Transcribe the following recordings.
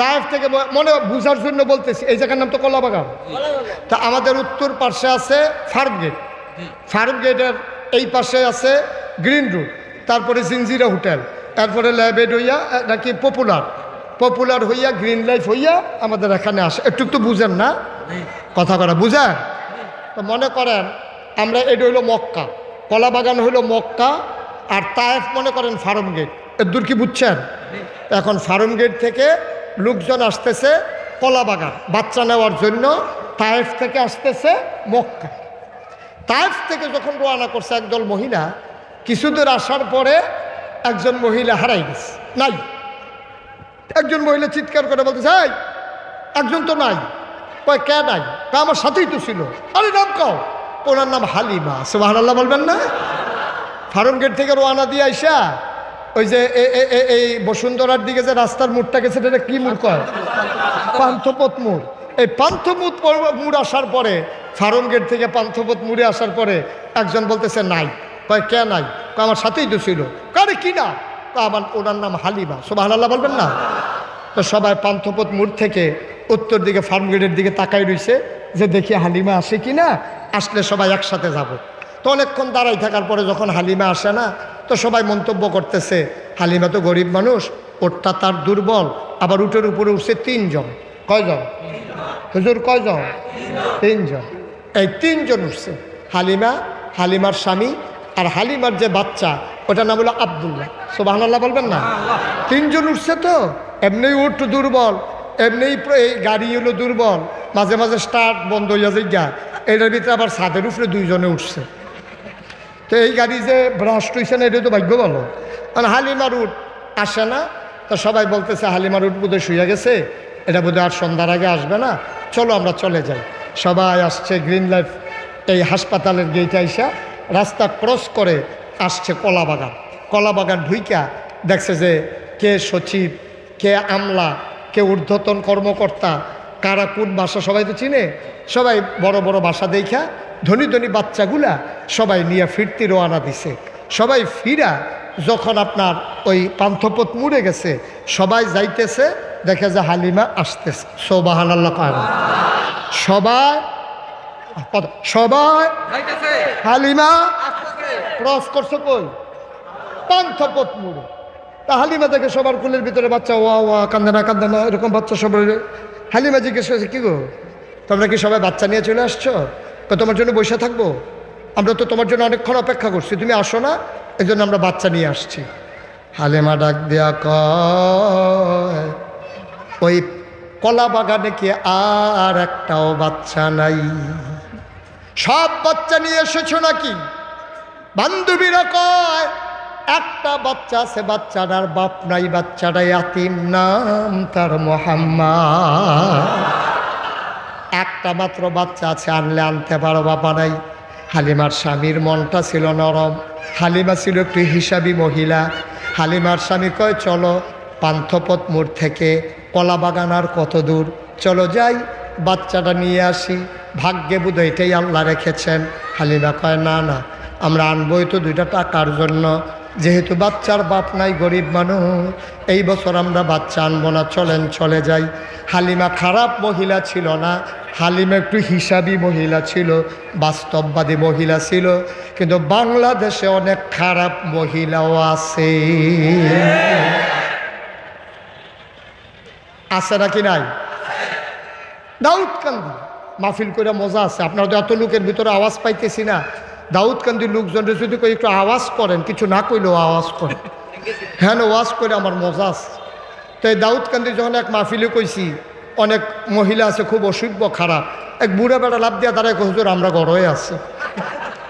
তায়েফ থেকে মনে বুঝার জন্য বলতেছি, এই জায়গার নাম তো কলাবাগান। তা আমাদের উত্তর পাশে আছে ফার্ম গেট, ফার্ম গেটের এই পাশে আছে গ্রিন রুট, তারপরে জিঞ্জিরা হোটেল, তারপরে ল্যাবেড হইয়া নাকি পপুলার হইয়া গ্রিন লাইফ হইয়া আমাদের এখানে আসে। একটু তো বুঝেন না কথা করা, বুঝেন? তো মনে করেন আমরা এটা হইলো মক্কা, কলাবাগান হইলো মক্কা, আর তায়েফ মনে করেন ফার্ম গেট। এর দূর কি বুঝছেন? এখন ফার্ম গেট থেকে লোকজন আসতেছে কলাবাগান বাচ্চা নেওয়ার জন্য, তায়েফ থেকে আসতেছে মক্কা। তায়েফ থেকে যখন রওনা করছে একদল মহিলা, কিছুদূর আসার পরে একজন মহিলা হারাই গেছে, নাই। একজন মহিলা চিৎকার করে বলতেছে, এই একজন তো নাই। কয় কে নাই? আমার সাথেই তো ছিল। আরে নাম কাও। ওনার নাম হালিমা। সুবহানাল্লাহ বলবেন না? ফার্ম গেট থেকে রওনা দিয়ে আইসা ওই যে এই বসুন্ধরার দিকে যে রাস্তার মোড়টা গেছে, এটা কি মোড় কয়? পান্থপথ মোড়। এই পান্থপথ মোড় আসার পরে, ফার্ম গেট থেকে পান্থপথ মোড়ে আসার পরে একজন বলতেছে নাই। কয় কে নাই? আমার সাথেই তো ছিল। কারে কি না? আমার ওনার নাম হালিমা। সুবহানাল্লাহ বলবেন না? তো সবাই পান্থপথ মোড় থেকে উত্তর দিকে ফার্ম গেটের দিকে তাকাই রইছে যে দেখি হালিমা আসে কি না, আসলে সবাই একসাথে যাব। তো অনেকক্ষণ দাঁড়াই থাকার পরে যখন হালিমা আসে না, তো সবাই মন্তব্য করতেছে হালিমা তো গরিব মানুষ, ওটটা তার দুর্বল, আবার উটের উপরে উঠছে 3 জন। কয়জন হুজুর? কয়জন? 3 জন। এই 3 জন উঠছে, হালিমা, হালিমার স্বামী, আর হালিমার যে বাচ্চা ওটার নাম হলো আব্দুল্লাহ। সুবহানাল্লাহ বলবেন না? 3 জন উঠছে। তো এমনি উঠ দুর্বল, এমনি এই গাড়ি হলো দুর্বল, মাঝে মাঝে স্টার্ট বন্ধ হইয়া যায়। এটার ভিতরে আবার ছাদের উপরে 2 জনে উঠছে। তো এই গাড়ি যে ব্রাস্ট হয়েছে না, এটা তো ভাগ্য ভালো। কারণ হালিমার উঠ আসে না। তো সবাই বলতেছে হালিমার উঠ বোধহয় শুয়ে গেছে, এটা বোধহয় আর সন্ধ্যার আগে আসবে না, চলো আমরা চলে যাই। সবাই আসছে গ্রিন লাইফ এই হাসপাতালের গেটে আইসা রাস্তা ক্রস করে আসছে কলাবাগান। কলাবাগান ঢুইকা দেখছে যে কে সচিব, কে আমলা, কে ঊর্ধ্বতন কর্মকর্তা, কারা কোন ভাষা সবাই তো চিনে। সবাই বড় বড় ভাষা দেখা ধনী ধনী বাচ্চাগুলা সবাই নিয়ে ফিরতি রওনা দিছে। সবাই ফিরা যখন আপনার ওই পান্থপথ মুড়ে গেছে, সবাই যাইতেছে, দেখে যে হালিমা আসতেছে। সুবহানাল্লাহ কয় না? সবাই সবাই হালিমা ক্রস করছে কই? পান্থপথ মুড়ে। তা হালিমা দেখে সবার কুলের ভিতরে বাচ্চা, ওয়া ওয়া, কান্দে না এরকম বাচ্চা সবাই। হালিমা জিজ্ঞেস করেছে, কি গো তোমরা কি সবাই বাচ্চা নিয়ে চলে আসছো? তো তোমার জন্য বসে থাকবো? আমরা তো তোমার জন্য অনেকক্ষণ অপেক্ষা করছি, তুমি আসো না, এই জন্য আমরা বাচ্চা নিয়ে আসছি। হালিমা ডাক দেয়া কয়, ওই কলা বাগানে কি আর একটাও বাচ্চা নাই? সব বাচ্চা নিয়ে এসেছো নাকি? বান্ধবীরা কয় একটা বাচ্চা আছে, বাচ্চাটার বাপ নাই, বাচ্চাটা ইয়াতীম, নাম তার মোহাম্মদ। একটা মাত্র বাচ্চা আছে, আনলে আনতে পারো, বাবা নাই। হালিমার স্বামীর মনটা ছিল নরম, হালিমা ছিল একটু হিসাবী মহিলা। হালিমার স্বামী কয় চলো পান্থপথ মোড় থেকে কলাবাগান আর কত দূর, চলো যাই বাচ্চাটা নিয়ে আসি, ভাগ্যে বোধ এটাই আল্লাহ রেখেছেন। হালিমা কয় না না, আমরা আনবই তো 2টা টাকার জন্য, যেহেতু বাচ্চার বাপ নাই, গরিব মানুষ, এই বছর আমরা বাচ্চা আনবো না, চলেন চলে যাই। হালিমা খারাপ মহিলা ছিল না, হালিমা একটু হিসাবী মহিলা ছিল, বাস্তববাদী মহিলা ছিল। কিন্তু বাংলাদেশে অনেক খারাপ মহিলাও আছে, আছে নাকি নাই? দাউদকান্দি মাহফিল করে মজা আছে। আপনারা তো এত লোকের ভিতরে আওয়াজ পাইতেছি না। দাউদকান্দির লোকজনরা যদি একটু আওয়াজ করেন, কিছু না কইলেও আওয়াজ করেন, হ্যাঁ ওয়াজ করে আমার মজা আছে। তো এই দাউদকান্দি যখন এক মাহফিলে কইছি, অনেক মহিলা আছে খুব অসভ্য খারাপ, এক বুড়া বেড়া লাভ দিয়া তারা হুজুর আমরা গড়ে আছি।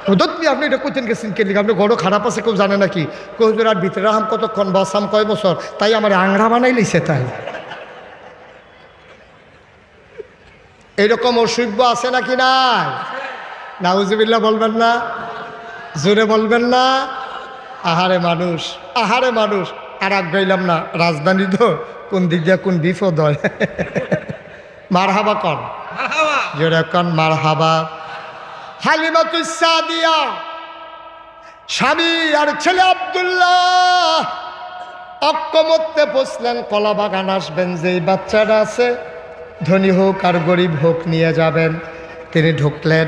হুদতনি আপনি এটা কোথেন গেছেন কে লিখে? আপনি গড় খারাপ আছে কেউ জানে নাকি? হুজুর আর ভিতরে রাহাম কতক্ষণ, বাসাম কয় বছর, তাই আমার আংরা বানাই লিছে। তাই এইরকম অসভ্য আছে নাকি নাই? নাউজুবিল্লাহ বলবেন না, জোরে বলবেন না। আহারে মানুষ, আহারে মানুষ। আর গাইলাম না, রাজধানী তো কোন দিক দিয়ে কোন বিপদ হয়। মারহাবা কন, জোরে কন মারহাবা। হালিমাতুস সাদিয়া স্বামী আর ছেলে আব্দুল্লাহ অক্ষমত্বে পৌঁছলেন, কলা বাগান আসবেন, যেই বাচ্চাটা আছে ধনী হোক আর গরিব হোক নিয়ে যাবেন। তিনি ঢুকলেন,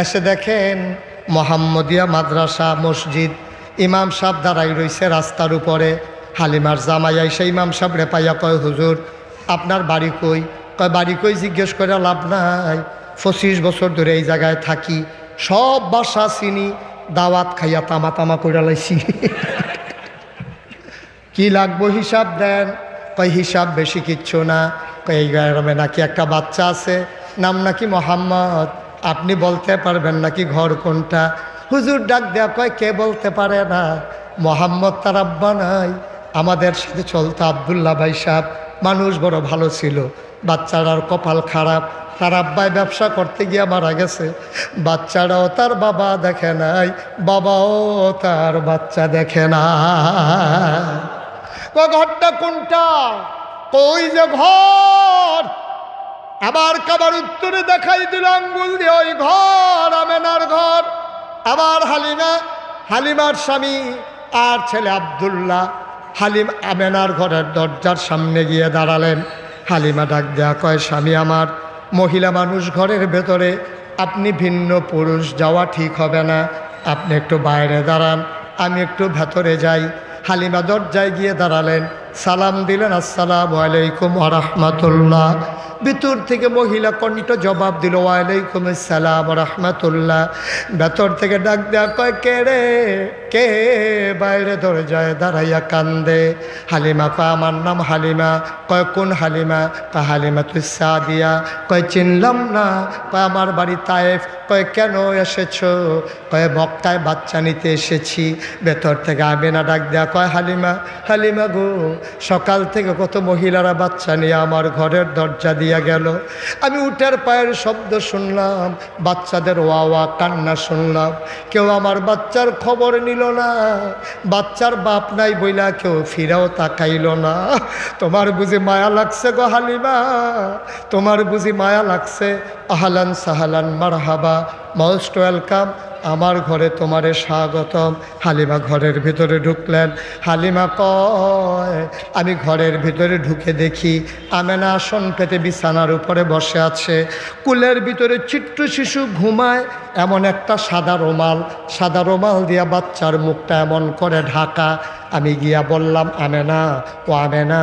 এসে দেখেন মোহাম্মদিয়া মাদ্রাসা মসজিদ, ইমাম সাহেব দাঁড়াই রয়েছে রাস্তার উপরে। হালিমার জামাই আইসা ইমাম সাহেব রেপাইয়া কয়, হুজুর আপনার বাড়ি কই? কয় বাড়ি কই জিজ্ঞেস করে লাভ নাই, 25 বছর ধরে এই জায়গায় থাকি, সব বাসা চিনি, দাওয়াত খাইয়া তামা তামা করে লাইছি। কি লাগবো হিসাব দেন? কয় হিসাব বেশি কিচ্ছু না। কয় এই গ্রামে নাকি একটা বাচ্চা আছে, নাম নাকি মোহাম্মদ, আপনি বলতে পারবেন নাকি ঘর কোনটা? হুজুর ডাক দেয়া কয়, কে বলতে পারে না? মোহাম্মদ তার আব্বা নাই, আমাদের সাথে চলতো আবদুল্লাহ ভাই সাহেব, মানুষ বড় ভালো ছিল, বাচ্চাটার কপাল খারাপ, তার আব্বাই ব্যবসা করতে গিয়ে মারা গেছে, বাচ্চাটাও তার বাবা দেখে নাই, বাবাও তার বাচ্চা দেখে না। ঘরটা কোনটা? কই যে ঘর। আবার কাবার উত্তরে দেখাই দিল আঙ্গুল দিয়ে, ওই ঘর আমেনার ঘর। আবার হালিমার স্বামী আর ছেলে আব্দুল্লাহ হালিম আমেনার ঘরের দরজার সামনে গিয়ে দাঁড়ালেন। হালিমা ডাক দেয়া কয়, স্বামী আমার, মহিলা মানুষ ঘরের ভেতরে, আপনি ভিন্ন পুরুষ, যাওয়া ঠিক হবে না, আপনি একটু বাইরে দাঁড়ান, আমি একটু ভেতরে যাই। হালিমা দরজায় গিয়ে দাঁড়ালেন, সালাম দিলেন, আসসালামু আলাইকুম ওয়া রাহমাতুল্লাহ। ভিতর থেকে মহিলা কণ্ঠ জবাব দিল, ওয়ালাইকুম আসসালাম ওয়া রাহমাতুল্লাহ। ভেতর থেকে ডাক দেয়া কয়, কে রে কে? বাইরে দরজায় দাঁড়াইয়া কান্দে। হালিমা কয়, আমার নাম হালিমা। কয় কোন হালিমা? কয় হালিমা তুই সাদিয়া। কয় চিনলাম না। কয় আমার বাড়ি তায়েফ। কয় কেন এসেছো? কয় মক্কায় বাচ্চা নিতে এসেছি। ভেতর থেকে আমেনা ডাক দেয়া কয়, হালিমা গো, সকাল থেকে কত মহিলারা বাচ্চা নিয়ে আমার ঘরের দরজা দিয়া গেল, আমি উটের পায়ের শব্দ শুনলাম, বাচ্চাদের ওয়া কান্না শুনলাম, কেউ আমার বাচ্চার খবর নিল না, বাচ্চার বাপ নাই বইলা কেউ ফিরাও তাকাইল না। তোমার বুঝি মায়া লাগছে গো হালিমা, তোমার বুঝি মায়া লাগছে? আহলান সাহালান মারহাবা, মোস্ট ওয়েলকাম, আমার ঘরে তোমারে স্বাগতম। হালিমা ঘরের ভিতরে ঢুকলেন। হালিমা কয়, আমি ঘরের ভিতরে ঢুকে দেখি আমেনা আসন পেতে বিছানার উপরে বসে আছে, কুলের ভিতরে ছোট্ট শিশু ঘুমায়, এমন একটা সাদা রুমাল দিয়া বাচ্চার মুখটা এমন করে ঢাকা। আমি গিয়া বললাম, আমেনা, ও আমেনা,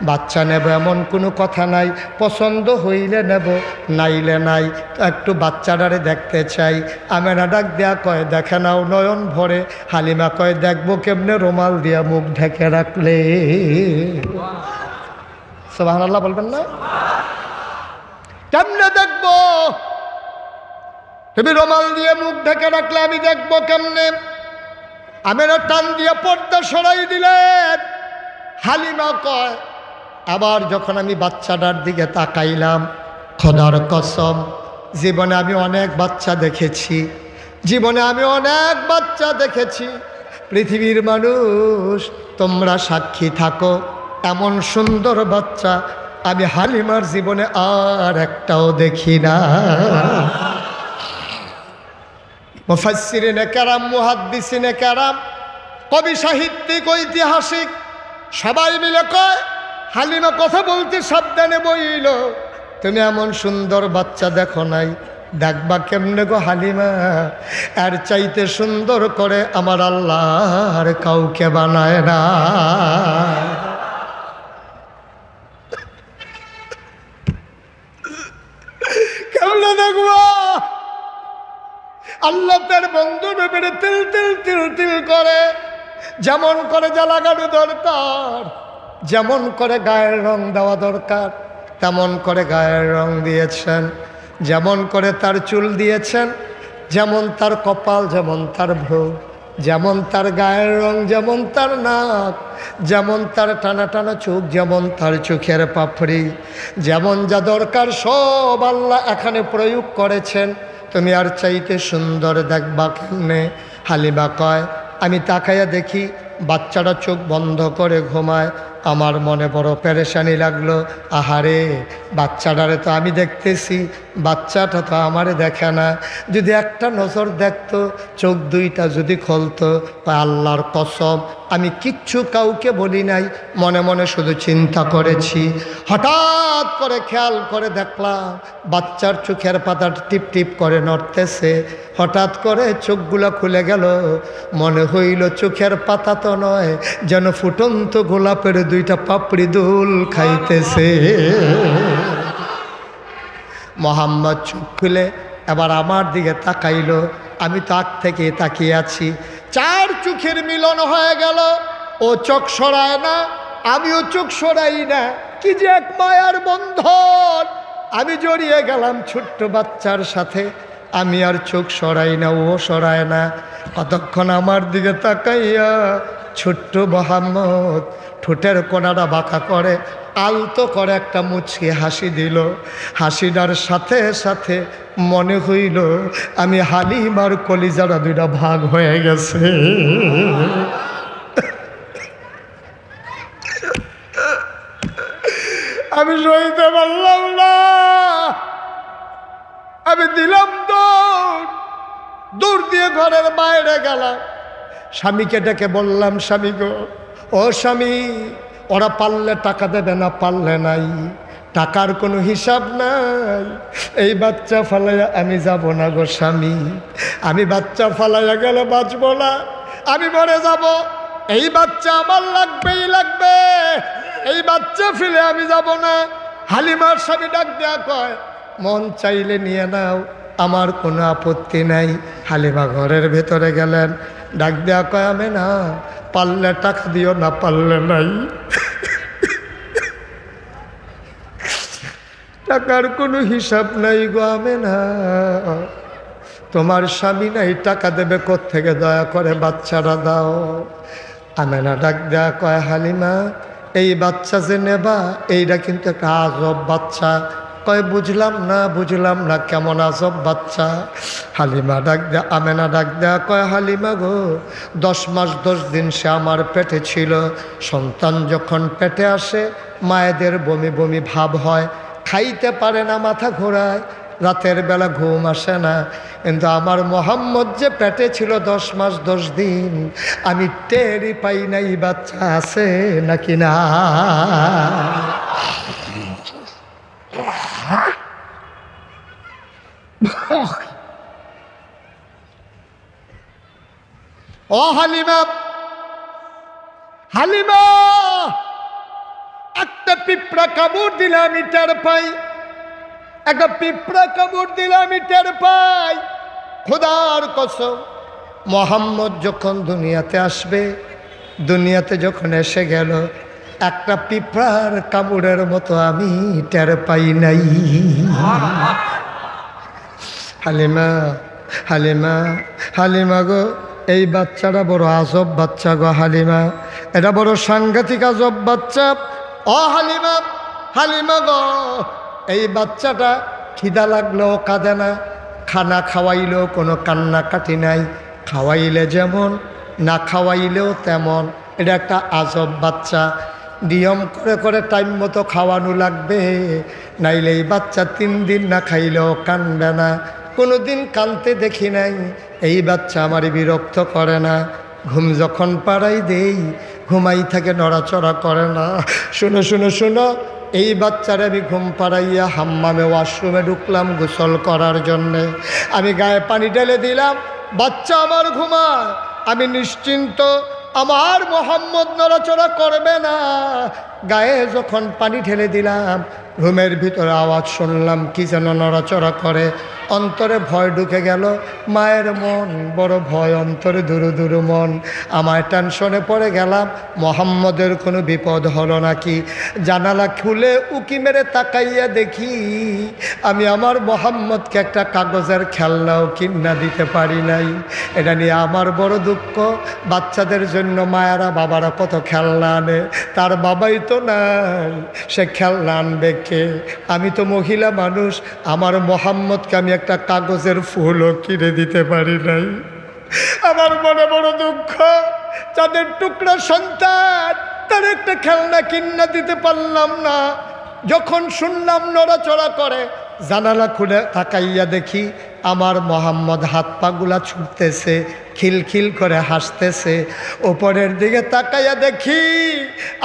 বাচ্চা নেব এমন কোনো কথা নাই, পছন্দ হইলে নেব, নাইলে নাই, একটু বাচ্চাটারে দেখতে চাই। আমেনা ডাক দেয়া কয়, দেখে নাও নয়ন ভরে। হালিমা কয়, দেখবো কেমনে, রুমাল দিয়া মুখ ঢেকে রাখলে। সুবহানাল্লাহ বলবেন না? কেমনে দেখবো? তুমি রুমাল দিয়ে মুখ ঢেকে রাখলে আমি দেখবো কেমনে? আমেনা টান দিয়ে পর্দা সরাই দিলেন। হালিমা কয়, আবার যখন আমি বাচ্চাটার দিকে তাকাইলাম, খোদার কসম, জীবনে আমি অনেক বাচ্চা দেখেছি, পৃথিবীর মানুষ তোমরা সাক্ষী থাকো, এমন সুন্দর বাচ্চা আমি হালিমার জীবনে আর একটাও দেখি না। মুফাসসিরিনে কেরাম, মুহাদ্দিসিনে কেরাম, কবি সাহিত্যিক, ঐতিহাসিক সবাই মিলে কয়, হালিমা কথা বলতে সাবধানে বইল, তুমি এমন সুন্দর বাচ্চা দেখো নাই, দেখবা কেমনে গো হালিমা? এর চাইতে সুন্দর করে আমার আল্লাহ আর কাউকে বানায় না। কেমনে দেখবো? আল্লাহ তার বন্ধু নবীরে তিল তিল তিল তিল করে, যেমন করে যা লাগানো দরকার, যেমন করে গায়ের রং দেওয়া দরকার তেমন করে গায়ের রং দিয়েছেন, যেমন করে তার চুল দিয়েছেন, যেমন তার কপাল, যেমন তার ভ্রু, যেমন তার গায়ের রং, যেমন তার নাক, যেমন তার টানা টানা চোখ, যেমন তার চোখের পাপড়ি, যেমন যা দরকার সব আল্লাহ এখানে প্রয়োগ করেছেন। তুমি আর চাইতে সুন্দর দেখবা কেমনে? হালিমা কয়, আমি তাকাইয়া দেখি বাচ্চাটা চোখ বন্ধ করে ঘুমায়। আমার মনে বড় পেরেশানি লাগলো। আহারে, বাচ্চাটারে তো আমি দেখতেছি, বাচ্চাটা তো আমারে দেখে না। যদি একটা নজর দেখতো, চোখ দুইটা যদি খুলতো, আল্লাহর কসম আমি কিচ্ছু কাউকে বলি নাই, মনে মনে শুধু চিন্তা করেছি। হঠাৎ করে খেয়াল করে দেখলাম বাচ্চার চোখের পাতা টিপ টিপ করে নড়তেছে। হঠাৎ করে চোখগুলো খুলে গেল। মনে হইল চোখের পাতা তো নয়, যেন ফুটন্ত গোলাপের দুইটা পাপড়ি দুল খাইতেছে। মোহাম্মদ চোখ খুলে এবার আমার দিকে তাকাইল। আমি তো আগ থেকে তাকিয়ে আছি। চার চোখের মিলন হয়ে গেল। ও চোখ সরায় না, আমিও চোখ সরাই না। কি যে এক মায়ার বন্ধন। আমি জড়িয়ে গেলাম ছোট্ট বাচ্চার সাথে। আমি আর চোখ সরাই না, ও সরায় না। কতক্ষণ আমার দিকে তাকাইয়া ছোট্ট মোহাম্মদ ঠোঁটের কোনাটা বাঁকা করে আলতো করে একটা মুচকি হাসি দিল। হাসিটার সাথে সাথে মনে হইল আমি হালিমার কলিজারা দুইটা ভাগ হয়ে গেছে। আমি সইতে পারলাম না। আমি দিলাম দৌড় দিয়ে ঘরের বাইরে গেলাম। স্বামীকে ডেকে বললাম, স্বামী গো, ও স্বামী, ওরা পারলে টাকা দেবে না, পারলে নাই। টাকার কোনো হিসাব নাই। এই বাচ্চা ফালাইয়া আমি যাব না গো স্বামী। আমি বাচ্চা ফালাইয়া গেলে বাঁচব না, আমি মরে যাব। এই বাচ্চা আমার লাগবেই লাগবে। এই বাচ্চা ফেলে আমি যাব না। হালিমার স্বামী ডাক দেয়া কয়, মন চাইলে নিয়ে নাও, আমার কোনো আপত্তি নাই। হালিমা ঘরের ভেতরে গেলেন। ডাক দেয়া কয়, আমি না, পারলে টাকা দিও, না পারলে নাই। টাকার কোনো হিসাব নাই গো আমি না। তোমার স্বামী নাই, টাকা দেবে কোত্থেকে? দয়া করে বাচ্চারা দাও। আমেনা ডাক দেয়া কয়, হালিমা, এই বাচ্চা যে নেবা, এইটা কিন্তু একটা আজব বাচ্চা। কয়, বুঝলাম না কেমন আজব বাচ্চা? হালিমা ডাক দেয়া, আমেনা ডাক দেয়া কয়, হালিমা গো, 10 মাস 10 দিন সে আমার পেটে ছিল। সন্তান যখন পেটে আসে মায়েদের বমি বমি ভাব হয়, খাইতে পারে না, মাথা ঘোরায়, রাতের বেলা ঘুম আসে না। কিন্তু আমার মোহাম্মদ যে পেটে ছিল 10 মাস 10 দিন, আমি টেরই পাই নাই বাচ্চা আছে নাকি না। ও হালিমা, হালিমা, একটা পিঁপড়া কামড় দিলে আমি টের পাই। একটা পিঁপড়া কামড় দিলে আমি টের পাই। খোদার কসম, মোহাম্মদ যখন দুনিয়াতে আসবে, দুনিয়াতে যখন এসে গেল, একটা পিঁপড়ার কামড়ের মতো আমি টের পাই নাই। হালিমা, হালিমা, হালিমা গো, এই বাচ্চাটা বড় আজব বাচ্চা গো হালিমা। এটা বড় সাংঘাতিক আজব বাচ্চা। ও হালিমা, হালিমা গো, এই বাচ্চাটা খিদা লাগলেও কাঁদে না, খানা খাওয়াইলেও কোনো কান্নাকাটি নাই। খাওয়াইলে যেমন, না খাওয়াইলেও তেমন। এটা একটা আজব বাচ্চা। নিয়ম করে করে টাইম মতো খাওয়ানো লাগবে, নাইলে এই বাচ্চা 3 দিন না খাইলেও কানবে না। কোনো দিন কানতে দেখি নাই। এই বাচ্চা আমার বিরক্ত করে না। ঘুম যখন পাড়াই দেই, ঘুমাই থাকে, নড়াচড়া করে না। শুনো শুনো শুনো, এই বাচ্চারে আমি ঘুম পাড়াইয়া হাম্মামে, ওয়াশরুমে ঢুকলাম গোসল করার জন্যে। আমি গায়ে পানি ঢেলে দিলাম, বাচ্চা আমার ঘুমায়। আমি নিশ্চিন্ত, আমার মোহাম্মদ নড়াচড়া করবে না। গায়ে যখন পানি ঢেলে দিলাম, রুমের ভিতরে আওয়াজ শুনলাম, কি যেন নড়াচড়া করে। অন্তরে ভয় ঢুকে গেল। মায়ের মন বড় ভয়, অন্তরে দুরু দুরু মন। আমার টেনশনে পড়ে গেলাম, মোহাম্মদের কোনো বিপদ হলো নাকি। জানালা খুলে উকি মেরে তাকাইয়া দেখি, আমি আমার মোহাম্মদকে একটা কাগজের খেলনাও কিনা দিতে পারি নাই। এটা নিয়ে আমার বড় দুঃখ। বাচ্চাদের জন্য মায়েরা, বাবারা কত খেলনা আনে, তার বাবাই তো নাই, সে খেলনা আনবে কে? আমি তো মহিলা মানুষ, আমার মোহাম্মদকে আমি একটা কাগজের ফুলও কিনে দিতে পারি নাই। আমার মনে বড় দুঃখ। চাঁদের টুকরা সন্তান, তার একটা খেলনা কিনা দিতে পারলাম না। যখন শুনলাম নড়াচড়া করে, জানালা খুলে তাকাইয়া দেখি আমার মোহাম্মদ হাত পাগুলা ছুটতেছে, খিলখিল করে হাসতেছে। ওপরের দিকে তাকাইয়া দেখি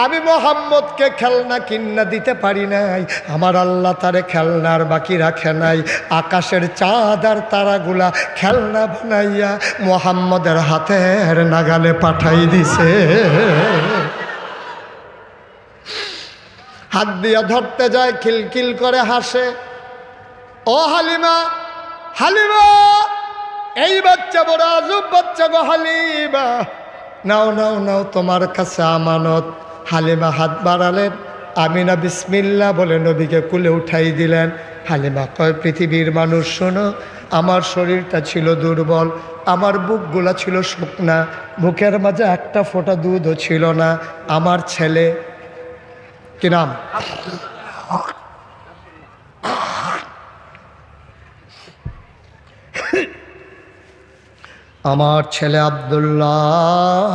আমি মোহাম্মদকে খেলনা কিনা দিতে পারি নাই, আমার আল্লাহ তারে খেলনার বাকি রাখে নাই। আকাশের চাঁদ আর তারাগুলা খেলনা বানাইয়া মোহাম্মদের হাতের নাগালে পাঠাই দিছে। হাত দিয়া ধরতে যায়, খিলখিল করে হাসে। ও হালিমা, হালিমা, এই বাচ্চা বড় আজব বাচ্চা গো হালিমা, নাও নাও নাও, তোমার কাছে আমানত। হালিমা হাত বাড়ালেন, আমিনা বিসমিল্লাহ বলে নবীকে কুলে উঠাই দিলেন। হালিমা কয়, পৃথিবীর মানুষ শোনো, আমার শরীরটা ছিল দুর্বল, আমার বুকগুলা ছিল শুকনা, বুকের মাঝে একটা ফোঁটা দুধও ছিল না। আমার ছেলে, কি নাম? আমার ছেলে আব্দুল্লাহ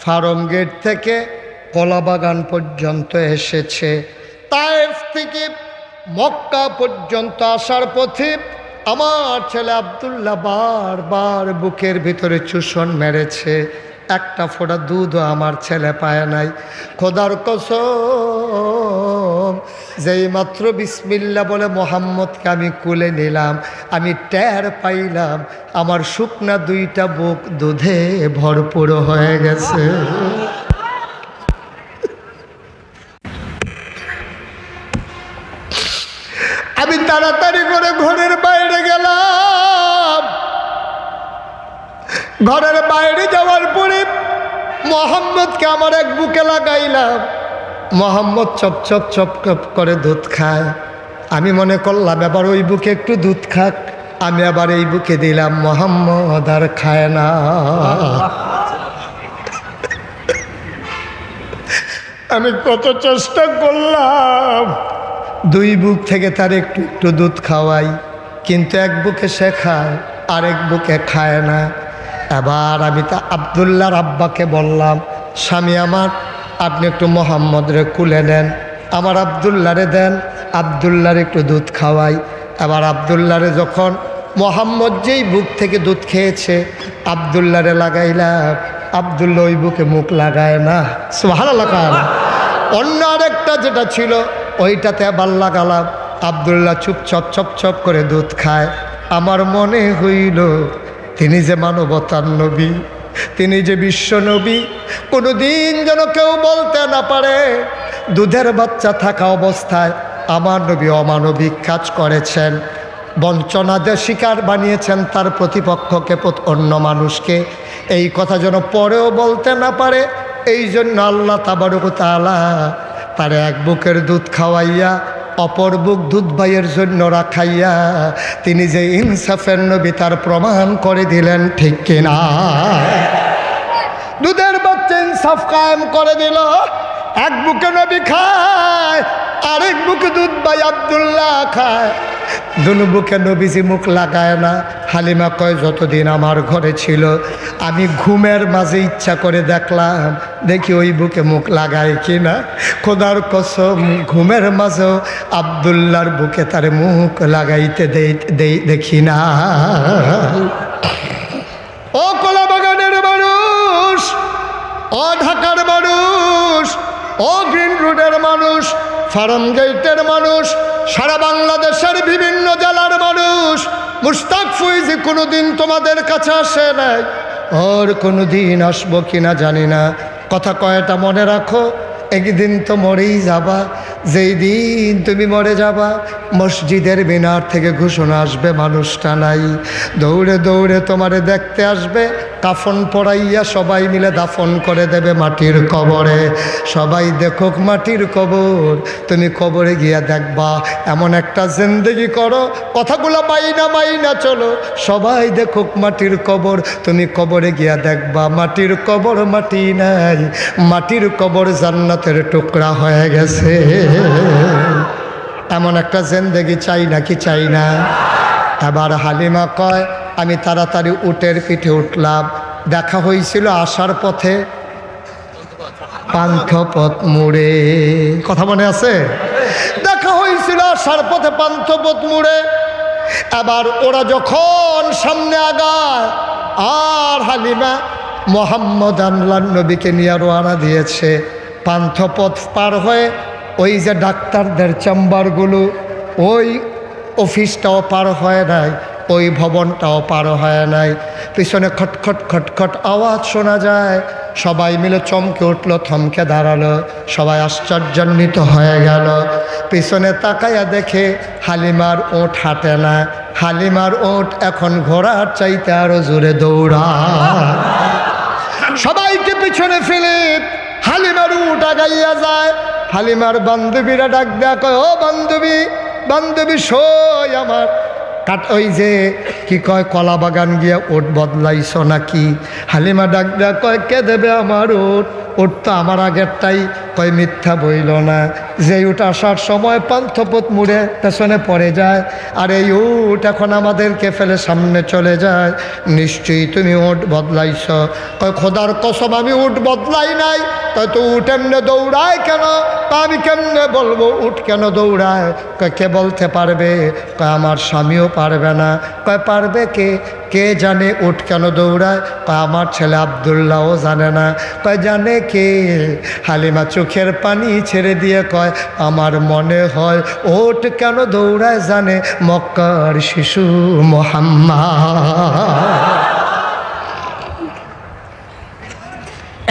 ফার্ম গেট থেকে কলাবাগান পর্যন্ত এসেছে। তায়েফ থেকে মক্কা পর্যন্ত আসার পথে আমার ছেলে আব্দুল্লাহ বারবার বুকের ভিতরে চুষণ মেরেছে, একটা ফোঁটা দুধও আমার ছেলে পায় নাই। খোদার কসম, যেই মাত্র বিসমিল্লাহ বলে মোহাম্মদকে আমি কুলে নিলাম, আমি টের পাইলাম আমার শুকনা দুইটা বুক দুধে ভরপুর হয়ে গেছে। আমি তাড়াতাড়ি করে ঘরের বাইরে গেলাম। ঘরের বাইরে যাওয়ার পরে মোহাম্মদকে আমার এক বুকে লাগাইলাম। মোহাম্মদ চপ চপ চপ চপ করে দুধ খায়। আমি মনে করলাম এবার ওই বুকে একটু দুধ খাক, আমি আবার এই বুকে দিলাম, মোহাম্মদ আর খায় না। আমি কত চেষ্টা করলাম দুই বুক থেকে তার একটু একটু দুধ খাওয়াই, কিন্তু এক বুকে সে খায়, আরেক বুকে খায় না। এবার আমি তা আব্দুল্লাহর আব্বাকে বললাম, স্বামী আমার, আপনি একটু মোহাম্মদরে কুলে নেন, আমার আব্দুল্লাহরে দেন, আব্দুল্লাহর একটু দুধ খাওয়াই। এবার আব্দুল্লাহরে যখন মোহাম্মদ যেই বুক থেকে দুধ খেয়েছে আব্দুল্লাহরে লাগাইলাম, আব্দুল্লাহ ওই বুকে মুখ লাগায় না। সুবহানাল্লাহ। অন্য আরেকটা যেটা ছিল ওইটাতে আবার লাগালাম। আব্দুল্লাহ চুপ চপ চপ চপ করে দুধ খায়। আমার মনে হইল তিনি যে মানবতার নবী, তিনি যে বিশ্ব নবী, কোনোদিন যেন কেউ বলতে না পারে দুধের বাচ্চা থাকা অবস্থায় আমার নবী অমানবিক কাজ করেছেন, বঞ্চনাদের শিকার বানিয়েছেন তার প্রতিপক্ষকে, অন্য মানুষকে। এই কথা যেন পরেও বলতে না পারে, এই জন্য আল্লাহ তাবারক ওয়া তাআলা তার এক বুকের দুধ খাওয়াইয়া অপর বুক দুধ ভাইয়ের জন্য রাখাইয়া তিনি যে ইনসাফের নবী তার প্রমাণ করে দিলেন, ঠিক কিনা? দুধের বাচ্চা ইনসাফ কায়েম করে দিল। এক বুকে নবী খায়, আরেক বুকে দুধ ভাই আব্দুল্লাহ খায়। দুনো বুকে নবীজি মুখ লাগায় না। হালিমা কয়, যতদিন আমার ঘরে ছিল আমি ঘুমের মাঝে ইচ্ছা করে দেখলাম, দেখি ওই বুকে মুখ লাগায় কিনা। খোদার কসম, ঘুমের মাঝেও আব্দুল্লাহর বুকে তার মুখ লাগাইতে দেখি না। ও কলাবাগানের মানুষ, ও ঢাকার মানুষ, ও গ্রিন রোডের মানুষ, ফার্ম গেটের মানুষ, সারা বাংলাদেশের বিভিন্ন জেলার মানুষ, মুশতাক ফৈজি কোনোদিন তোমাদের কাছে আসে নাই, ওর কোনোদিন আসবো কিনা জানি না। কথা কয়টা মনে রাখো, একদিন তো মরেই যাবা। যেই দিন তুমি মরে যাবা, মসজিদের মিনার থেকে ঘোষণা আসবে মানুষটা নাই, দৌড়ে দৌড়ে তোমারে দেখতে আসবে, কাফন পরাইয়া সবাই মিলে দাফন করে দেবে মাটির কবরে। সবাই দেখুক মাটির কবর, তুমি কবরে গিয়া দেখবা এমন একটা জিন্দেগি করো, কথাগুলো মাইনা চলো, সবাই দেখুক মাটির কবর, তুমি কবরে গিয়া দেখবা মাটির কবর মাটি নাই, মাটির কবর জান্নাতের টুকরা হয়ে গেছে। এমন একটা জিন্দেগি চাই নাকি চাই না? এবার হালিমা কয়, আমি তাড়াতাড়ি উটের পিঠে উঠলাম, দেখা হয়েছিল আসার পথে পান্থপথ মোড়ে। কথা মনে আছে? দেখা হয়েছিল আসার পথে পান্থপথ মোড়ে। এবার ওরা যখন সামনে আগায় আর হালিমা মোহাম্মদ আল্লাহ নবীকে নিয়ে রওনা দিয়েছে, পান্থপথ পার হয়ে ওই যে ডাক্তারদের চেম্বারগুলো, ওই অফিসটাও পার হয় নাই, ওই ভবনটাও পার হয় নাই। পিছনে খটখট খটখট আওয়াজ শোনা যায়। সবাই মিলে চমকে উঠলো, থমকে দাঁড়ালো, সবাই আশ্চর্যান্বিত হয়ে গেল। পিছনে তাকাইয়া দেখে হালিমার ওঁট হাঁটে না, হালিমার ওঁট এখন ঘোড়ার চাইতে আরো জোরে দৌড়ায়। সবাইকে পিছনে ফেলে হালিমার উট আগাইয়া যায়। হালিমার বান্ধবীরা ডাক দেয়া কয়, ও বান্ধবী, বান্ধবী সই আমার ওই যে কি কয় কলা বাগান গিয়া ওট বদলাইছ নাকি? হালিমা ডাক দেয়া কয়, কে দেবে আমার ওট? ওট তো আমার আগেরটাই। কয় মিথ্যা বইল না, যে উট আসার সময় পান্থপথ মুড়ে পেছনে পড়ে যায়, আর এই উট এখন আমাদেরকে ফেলে সামনে চলে যায়। নিশ্চয়ই তুমি উট বদলাইছ। কয় খোদার কসম আমি উট বদলাই নাই। কয় তো উট এমনে দৌড়ায় কেন? আমি কেমনে বলবো উট কেন দৌড়ায়? কয় কে বলতে পারবে? কয় আমার স্বামীও পারবে না। কয় পারবে কে? কে জানে উট কেন দৌড়ায়? কয় আমার ছেলে আব্দুল্লাহও জানে না। কয় জানে কে? হালিমা চোখের পানি ছেড়ে দিয়ে কয়, আমার মনে হয় উট কেন দৌড়ায় জানে মক্কার শিশু মুহাম্মদ।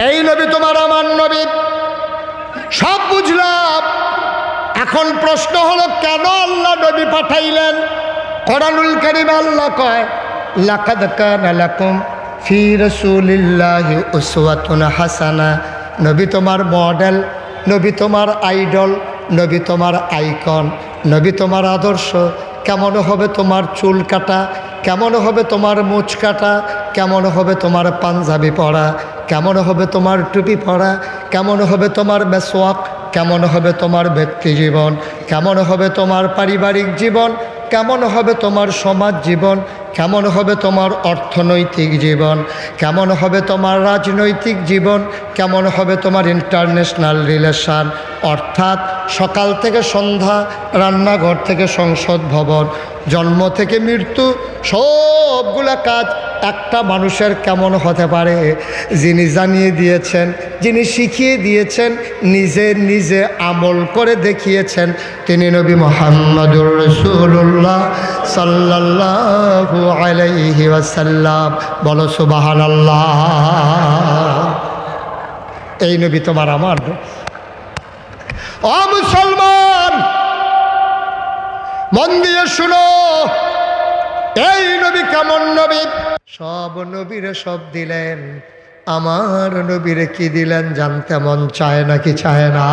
এই নবী তোমার আমার নবী, সব বুঝলাম। এখন প্রশ্ন হলো কেন আল্লাহ নবী পাঠাইলেন? কোরআনুল কারীমে আল্লাহ কয়, লাকাদ কানা লাকুম ফি রাসূলিল্লাহি উসওয়াতুন হাসানা। নবী তোমার মডেল, নবী তোমার আইডল, নবী তোমার আইকন, নবী তোমার আদর্শ। কেমন হবে তোমার চুল কাটা, কেমন হবে তোমার মুছ কাটা, কেমন হবে তোমার পাঞ্জাবি পরা, কেমন হবে তোমার টুপি পরা, কেমন হবে তোমার মেসওয়াক, কেমন হবে তোমার ব্যক্তি জীবন, কেমন হবে তোমার পারিবারিক জীবন, কেমন হবে তোমার সমাজ জীবন, কেমন হবে তোমার অর্থনৈতিক জীবন, কেমন হবে তোমার রাজনৈতিক জীবন, কেমন হবে তোমার ইন্টারন্যাশনাল রিলেশন। অর্থাৎ সকাল থেকে সন্ধ্যা, রান্নাঘর থেকে সংসদ ভবন, জন্ম থেকে মৃত্যু, সবগুলা কাজ একটা মানুষের কেমন হতে পারে যিনি জানিয়ে দিয়েছেন, যিনি শিখিয়ে দিয়েছেন, নিজে নিজে আমল করে দেখিয়েছেন, তিনি নবী মুহাম্মদুর রাসূলুল্লাহ সাল্লাল্লাহু আলাইহি ওয়াসাল্লাম। বলো সুবহানাল্লাহ। এই নবী তোমার আমার। ও মুসলমান, মন দিয়ে শুনো, এই নবী কেমন নবী? সব নবীরে সব দিলেন, আমার নবীরে কি দিলেন জানতে মন চায় নাকি চায় না?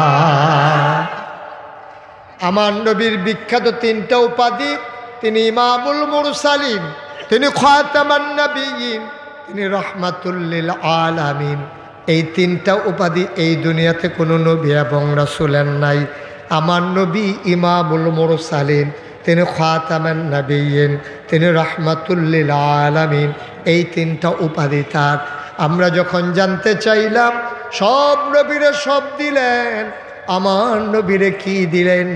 আমার নবীর বিখ্যাত তিনটা উপাধি। তিনি ইমামুল মুরসালিন, তিনি খাতামান নবিয়্যিন, তিনি রাহমাতুল লিল আলামিন। এই তিনটা উপাধি এই দুনিয়াতে কোনো নবী এবং রাসূলের নাই। আমার নবী ইমামুল মুরসালিন, তিনি খাতামান নবিয়্যিন, তিনি রাহমাতুল লিল আলামিন। এই তিনটা উপাধি তার। আমরা যখন জানতে চাইলাম সব নবীরে সব দিলেন, আমার নবীরে কি দিলেন?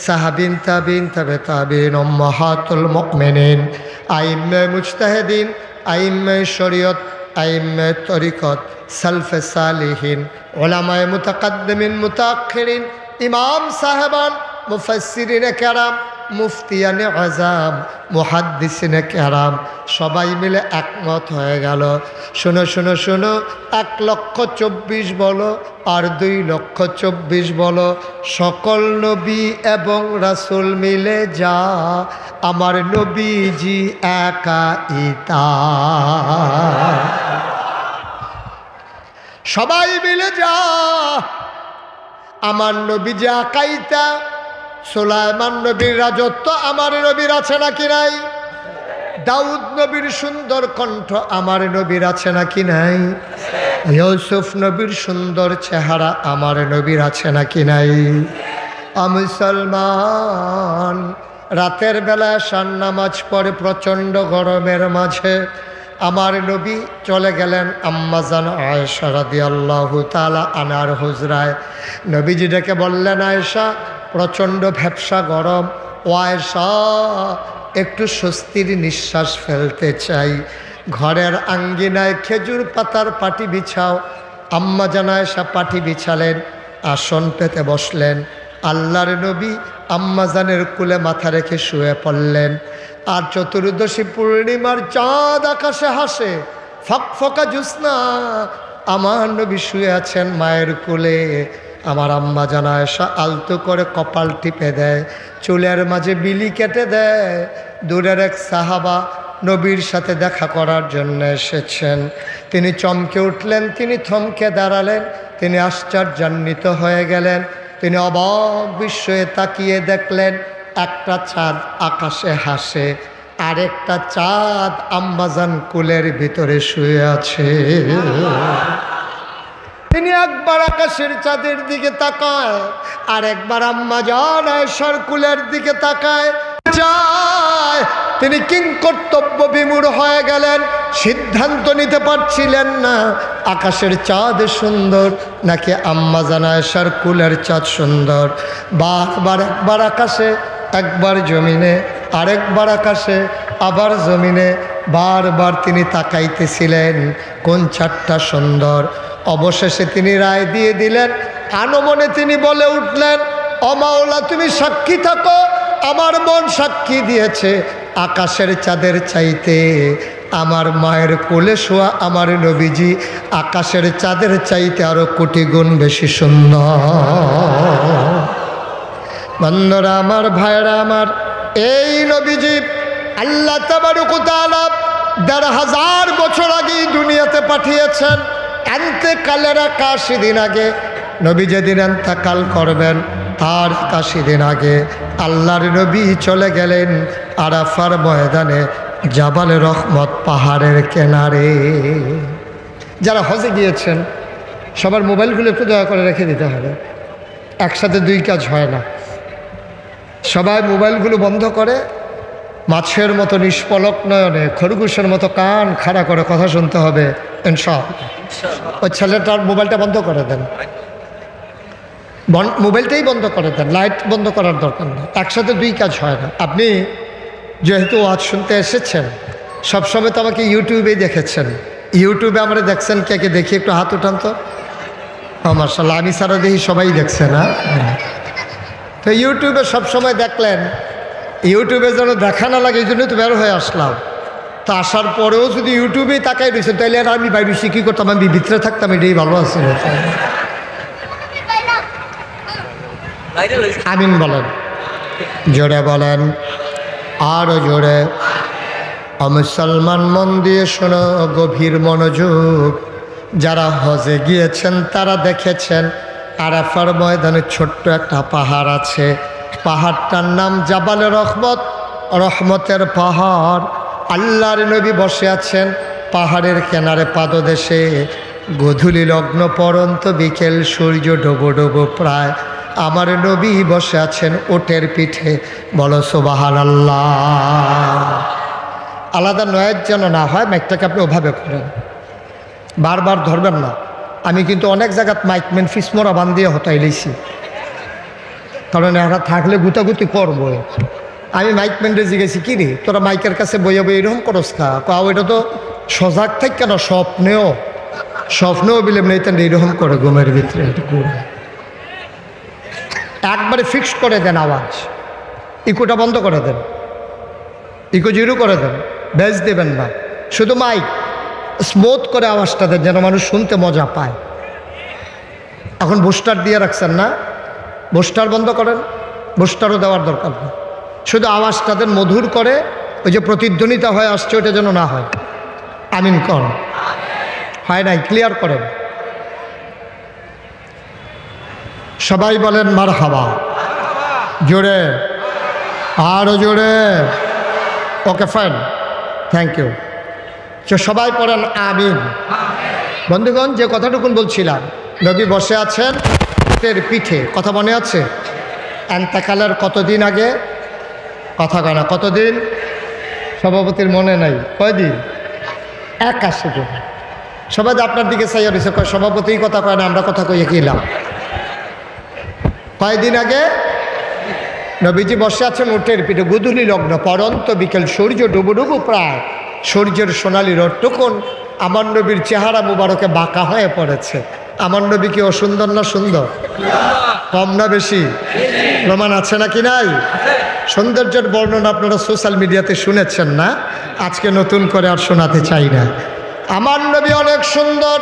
সাহাবিন, তাবিন, তাবে তাবিন, উম্মাহাতুল মুমিনিন, আইম্মে মুজতাহিদিন, আইম্মে শরীয়ত, আইম্মে তরিকত, সালফে সালিহিন, উলামায়ে মুতাকাদ্দিমিন মুতাআখিরিন, ইমাম সাহেবান, মুফাসসিরিনে কেরাম, মুফতিয়ানে আযাম, মুহাদ্দিসিনে কেরাম, সবাই মিলে একমত হয়ে গেল। শোনো শোনো শোনো, 1,24,000 বলো আর 2,24,000 বলো, সকল নবী এবং রাসূল মিলে যা, আমার নবীজি একাই তা। সবাই মিলে যা, আমার নবীজি একাই তা। সুলাইমান নবীর রাজত্ব আমার নবীর আছে নাকি নাই? দাউদ নবীর সুন্দর কণ্ঠ আমার নবীর আছে নাকি নাই? ইউসুফ নবীর সুন্দর চেহারা আমার নবীর আছে নাকি নাই? মুসলমান, রাতের বেলা শান নামাজ পড়ে প্রচণ্ড গরমের মাঝে আমার নবী চলে গেলেন আম্মাজান আয়েশা রাদিয়াল্লাহু তাআলা আনহার হুজরায়। নবীজি ডেকে বললেন, আয়েশা প্রচণ্ড ভ্যাপসা গরম, ও আয়েশা একটু স্বস্তির নিঃশ্বাস ফেলতে চাই, ঘরের আঙ্গিনায় খেজুর পাতার পাটি বিছাও। আম্মাজান আয়েশা পাটি বিছালেন, আসন পেতে বসলেন। আল্লাহর নবী আম্মাজানের কোলে মাথা রেখে শুয়ে পড়লেন। আর চতুর্দশী পূর্ণিমার চাঁদ আকাশে হাসে, ফকফকা জ্যোৎস্না। আমার নবী শুয়ে আছেন মায়ের কোলে। আমার আম্মাজান আয়েশা আলতো করে কপাল টিপে দেয়, চুলের মাঝে বিলি কেটে দেয়। দূরের এক সাহাবা নবীর সাথে দেখা করার জন্য এসেছেন। তিনি চমকে উঠলেন, তিনি থমকে দাঁড়ালেন, তিনি আশ্চর্যান্বিত হয়ে গেলেন। তিনি অবাক বিস্ময়ে তাকিয়ে দেখলেন একটা চাঁদ আকাশে হাসে, আরেকটা চাঁদ আম্মাজান কুলের ভিতরে শুয়ে আছে। তিনি একবার আকাশের চাঁদের দিকে তাকায়, আর একবার আম্মাজান আয়েশার কুলের দিকে তাকায়। চায় তিনি কিংকর্তব্য বিমূঢ় হয়ে গেলেন, সিদ্ধান্ত নিতে পারছিলেন না আকাশের চাঁদ সুন্দর নাকি আম্মাজান আয়েশার কুলের চাঁদ সুন্দর। বারবার একবার আকাশে, একবার জমিনে, আরেকবার আকাশে, আবার জমিনে, বারবার তিনি তাকাইতেছিলেন কোন চাঁদটা সুন্দর। অবশেষে তিনি রায় দিয়ে দিলেন, আনমনে তিনি বলে উঠলেন, ও মাওলা তুমি সাক্ষী থাকো, আমার মন সাক্ষী দিয়েছে আকাশের চাঁদের চাইতে আমার মায়ের কোলে শোয়া আমার নবীজি আকাশের চাঁদের চাইতে আরো কোটি গুণ বেশি সুন্দর। বন্ধুরা আমার, ভাইরা আমার, এই নবীজি আল্লাহ তাবারক ওয়া তাআলা ১,৫০০ বছর আগে দুনিয়াতে পাঠিয়েছেন। এন্তেকালের ৮১ দিন আগে, নবী যেদিন এন্তেকাল করবেন তার ৮১ দিন আগে আল্লাহর নবী চলে গেলেন আরাফার ময়দানে, জাবালে রহমত পাহাড়ের কিনারে। যারা হজে গিয়েছেন সবার মোবাইলগুলো একটু দয়া করে রেখে দিতে হবে, একসাথে দুই কাজ হয় না। সবাই মোবাইলগুলো বন্ধ করে মাছের মতো নিষ্পলক নয়নে, খরগোশের মতো কান খাড়া করে কথা শুনতে হবে ইনশাআল্লাহ। ওই ছেলেটার মোবাইলটা বন্ধ করে দেন, মোবাইলটাই বন্ধ করে দেন, লাইট বন্ধ করার দরকার নেই। একসাথে দুই কাজ হয় না। আপনি যেহেতু ওয়াজ শুনতে এসেছেন, সবসময় তো আমাকে ইউটিউবেই দেখেছেন, ইউটিউবে আমরা দেখছেন কে কে দেখি, একটু হাত উঠান তো। মাশাআল্লাহ, আমি সারা দেখি সবাই দেখছে না। তো ইউটিউবে সবসময় দেখলেন, ইউটিউবে যেন দেখা না লাগে এই জন্য তো বের হয়ে আসলাম। তো আসার পরেও যদি ইউটিউবেই তাকাই রয়েছে তাহলে আর আমি বাইরে কী করতাম, আমি ভিতরে থাকতাম, এটাই ভালো আছে। আমিন বলেন, জোরে বলেন, আরও জোরে। মুসলমান মন দিয়ে শোনো, গভীর মনোযোগ। যারা হজে গিয়েছেন তারা দেখেছেন আরাফার ময়দানে ছোট্ট একটা পাহাড় আছে, পাহাড়টার নাম জাবালে রহমত, রহমতের পাহাড়। আল্লাহর নবী বসে আছেন পাহাড়ের কিনারে পাদদেশে। গোধূলি লগ্ন পরন্ত বিকেল, সূর্য ডোবো ডোবো প্রায়। আমার নবী বসে আছেন ওটের পিঠে, বলো সুবহানাল্লাহ। আলাদা নয়েজ যেন না হয়, মাইকটাকে আপনি ওভাবে করেন, বারবার ধরবেন না। আমি কিন্তু অনেক জায়গাত মাইকম্যান ফিসমোরা বান দিয়ে হতাই লইছি, কারণ এরা থাকলে গুতাগুতি করবো। আমি মাইকম্যানরে জিজ্ঞেছি, কি রে তোরা মাইকের কাছে বইয়া বই এরকম করস খা? ওইটা তো সজাগ থাক কেন, স্বপ্নেও বিলেম নেই, তেন এইরকম করে ঘুমের ভিতরে একবারে ফিক্সড করে দেন আওয়াজ, ইকোটা বন্ধ করে দেন, ইকো জিরো করে দেন, বেজ দেবেন না, শুধু মাইক স্মুথ করে আওয়াজটা দেন যেন মানুষ শুনতে মজা পায়। এখন বুস্টার দিয়ে রাখছেন না, বুস্টার বন্ধ করেন, বুস্টারও দেওয়ার দরকার নেই, শুধু আওয়াজটা দেন মধুর করে, ওই যে প্রতিধ্বনিতা হয়ে আসছে ওটা যেন না হয়। আমিন কর, হয় নাই, ক্লিয়ার করেন। সবাই বলেন মারহাবা, জোরে, আরও জোরে। Okay fine, thank you. সবাই পড়েন আমিন। বন্ধুগণ, যে কথাটুকুন বলছিলাম, নবী বসে আছেন ওটের পিঠে, কথা মনে আছে? এন্তেকালের কতদিন আগে? কথা কয় না, কতদিন? সভাপতির মনে নাই, কয়দিন? 81 জন। সবাই আপনার দিকে চাইয়া রয়েছে, কয় সভাপতি কথা কয় না, আমরা কথা কইয়ে কিলাম। কয়েকদিন আগে নবীজি বসে আছেন উটের পিঠে, গুধুলি লগ্ন, পরন্ত বিকেল, সূর্য ডুবু ডুবু প্রায়, সূর্যের সোনালি রটটুকুন আমার নবীর চেহারা মুবারকে বাঁকা হয়ে পড়েছে। আমার নবী কি অসুন্দর না সুন্দর? কম না বেশি? প্রমাণ আছে নাকি নাই? সৌন্দর্যের বর্ণনা আপনারা সোশ্যাল মিডিয়াতে শুনেছেন না, আজকে নতুন করে আর শোনাতে চাই না। আমার নবী অনেক সুন্দর,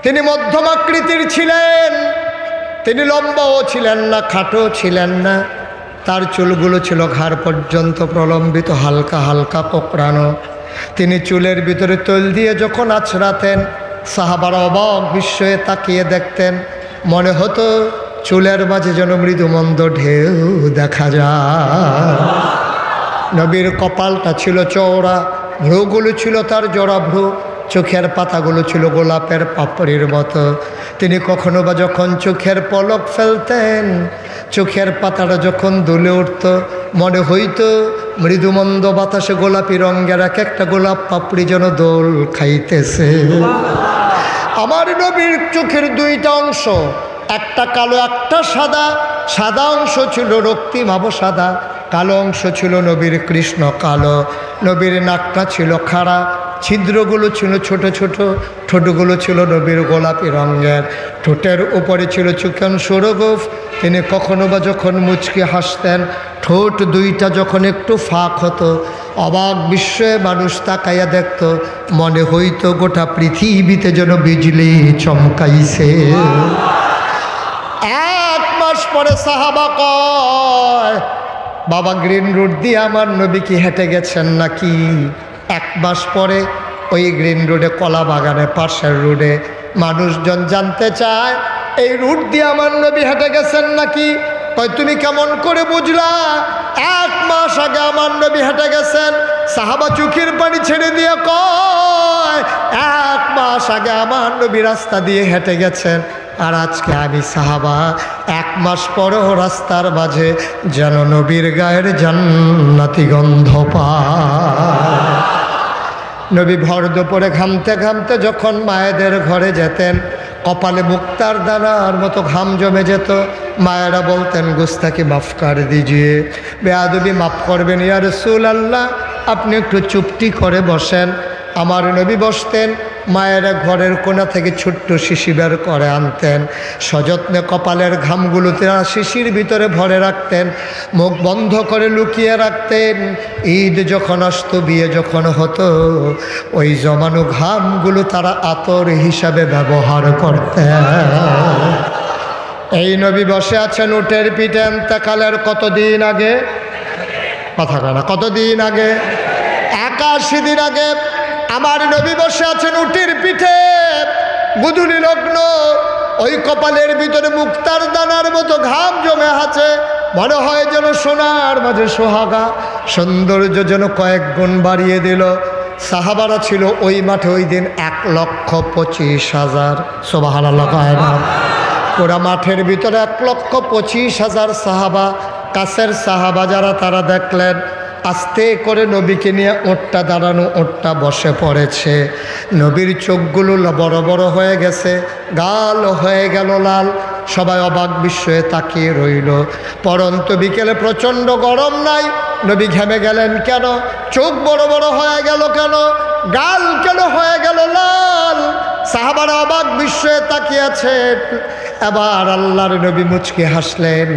তিনি মধ্যম আকৃতির ছিলেন, তিনি লম্বাও ছিলেন না, খাটো ছিলেন না, তার চুলগুলো ছিল ঘাড় পর্যন্ত প্রলম্বিত, হালকা হালকা কোঁকড়ানো। তিনি চুলের ভিতরে তৈল দিয়ে যখন আছড়াতেন, সাহাবারা অবাক বিস্ময়ে তাকিয়ে দেখতেন, মনে হতো চুলের মাঝে যেন মৃদুমন্দ ঢেউ দেখা যায়। নবীর কপালটা ছিল চওড়া, ভ্রুগুলো ছিল তার জোড়া ভ্রু, চোখের পাতাগুলো ছিল গোলাপের পাপড়ির মতো। তিনি কখনো বা যখন চোখের পলক ফেলতেন, চোখের পাতাটা যখন দুলে উঠত, মনে হইতো মৃদুমন্দ বাতাসে গোলাপি রঙের এক একটা গোলাপ পাপড়ি যেন দোল খাইতেছে। আমার নবীর চোখের দুইটা অংশ, একটা কালো একটা সাদা, সাদা অংশ ছিল রক্তিম সাদা, কালো অংশ ছিল নবীর কৃষ্ণ কালো। নবীর নাকটা ছিল খাড়া, ছিদ্রগুলো ছিল ছোট ছোট, ঠোঁটগুলো ছিল নবীর গোলাপি রঙের, ঠোঁটের উপরে ছিল চিকন সুরগোফ। তিনি কখনো বা যখন মুচকি হাসতেন, ঠোঁট দুইটা যখন একটু ফাঁক হতো, অবাক বিস্ময়ে মানুষ তাকাইয়া দেখত, মনে হইতো গোটা পৃথিবীতে যেন বিজলি চমকাইছে। 1 মাস পরে সাহাবা কয়, বাবা গ্রিন রোড দিয়ে আমার নবী কি হেঁটে গেছেন নাকি? 1 মাস পরে ওই গ্রিন রোডে, কলা বাগানের পাশের রোডে মানুষজন জানতে চায়, এই রুট দিয়ে আমার নবী হেঁটে গেছেন নাকি? কয় তুমি কেমন করে বুঝলা? 1 মাস আগে আমার নবী হেঁটে গেছেন। সাহাবা চোখের পানি ছেড়ে দিয়ে কয়, 1 মাস আগে আমার নবী রাস্তা দিয়ে হেঁটে গেছেন, আর আজকে আমি সাহাবা 1 মাস পরেও রাস্তার মাঝে যেন নবীর গায়ের জান্নাতি গন্ধ পায়। নবী ভর দুপুরে ঘামতে ঘামতে যখন মায়েদের ঘরে যেতেন, কপালে মুক্তার দানার মতো ঘাম জমে যেত। মায়েরা বলতেন, গুস্তাকি মাফ কর দিজিয়ে, বেয়াদবি মাফ করবেন ইয়া রাসূলুল্লাহ, আপনি একটু চুপটি করে বসেন। আমার নবী বসতেন, মায়েরা ঘরের কোণা থেকে ছোট্ট শিশি বের করে আনতেন, সযত্নে কপালের ঘামগুলোতে শিশির ভিতরে ভরে রাখতেন, মুখ বন্ধ করে লুকিয়ে রাখতেন। ঈদ যখন আসতো, বিয়ে যখন হতো, ওই জমানো ঘামগুলো তারা আতর হিসাবে ব্যবহার করতেন। এই নবী বসে আছেন উটের পিঠে, ইন্তেকালের কতদিন আগে? কথা কানা, কতদিন আগে? 81 দিন আগে আমার নবী বসে আছেন উটের পিঠে, গুধুলি লগ্ন, ওই কপালের ভিতরে মুক্তার দানার মতো ঘাম জমে আছে, মনে হয় যেন সোনার মাঝে সোহাগা, সৌন্দর্য যেন কয়েক গুণ বাড়িয়ে দিল। সাহাবারা ছিল ওই মাঠে ওই দিন 1,25,000। সুবহানাল্লাহ। পুরা মাঠের ভিতরে 1,25,000 সাহাবা। কাছের সাহাবা যারা, তারা দেখলেন আস্তে করে নবীকে নিয়ে ওটটা দাঁড়ানো, ওটটা বসে পড়েছে। নবীর চোখগুলো বড় বড় হয়ে গেছে, গাল হয়ে গেল লাল। সবাই অবাক বিস্ময়ে তাকিয়ে রইল। পরন্ত বিকেলে প্রচণ্ড গরম নাই, নবী ঘেমে গেলেন কেন? চোখ বড় বড় হয়ে গেল কেন? গাল কেন হয়ে গেল লাল? সাহাবারা অবাক বিস্ময়ে তাকিয়েছে। এবার আল্লাহর নবী মুচকি হাসলেন।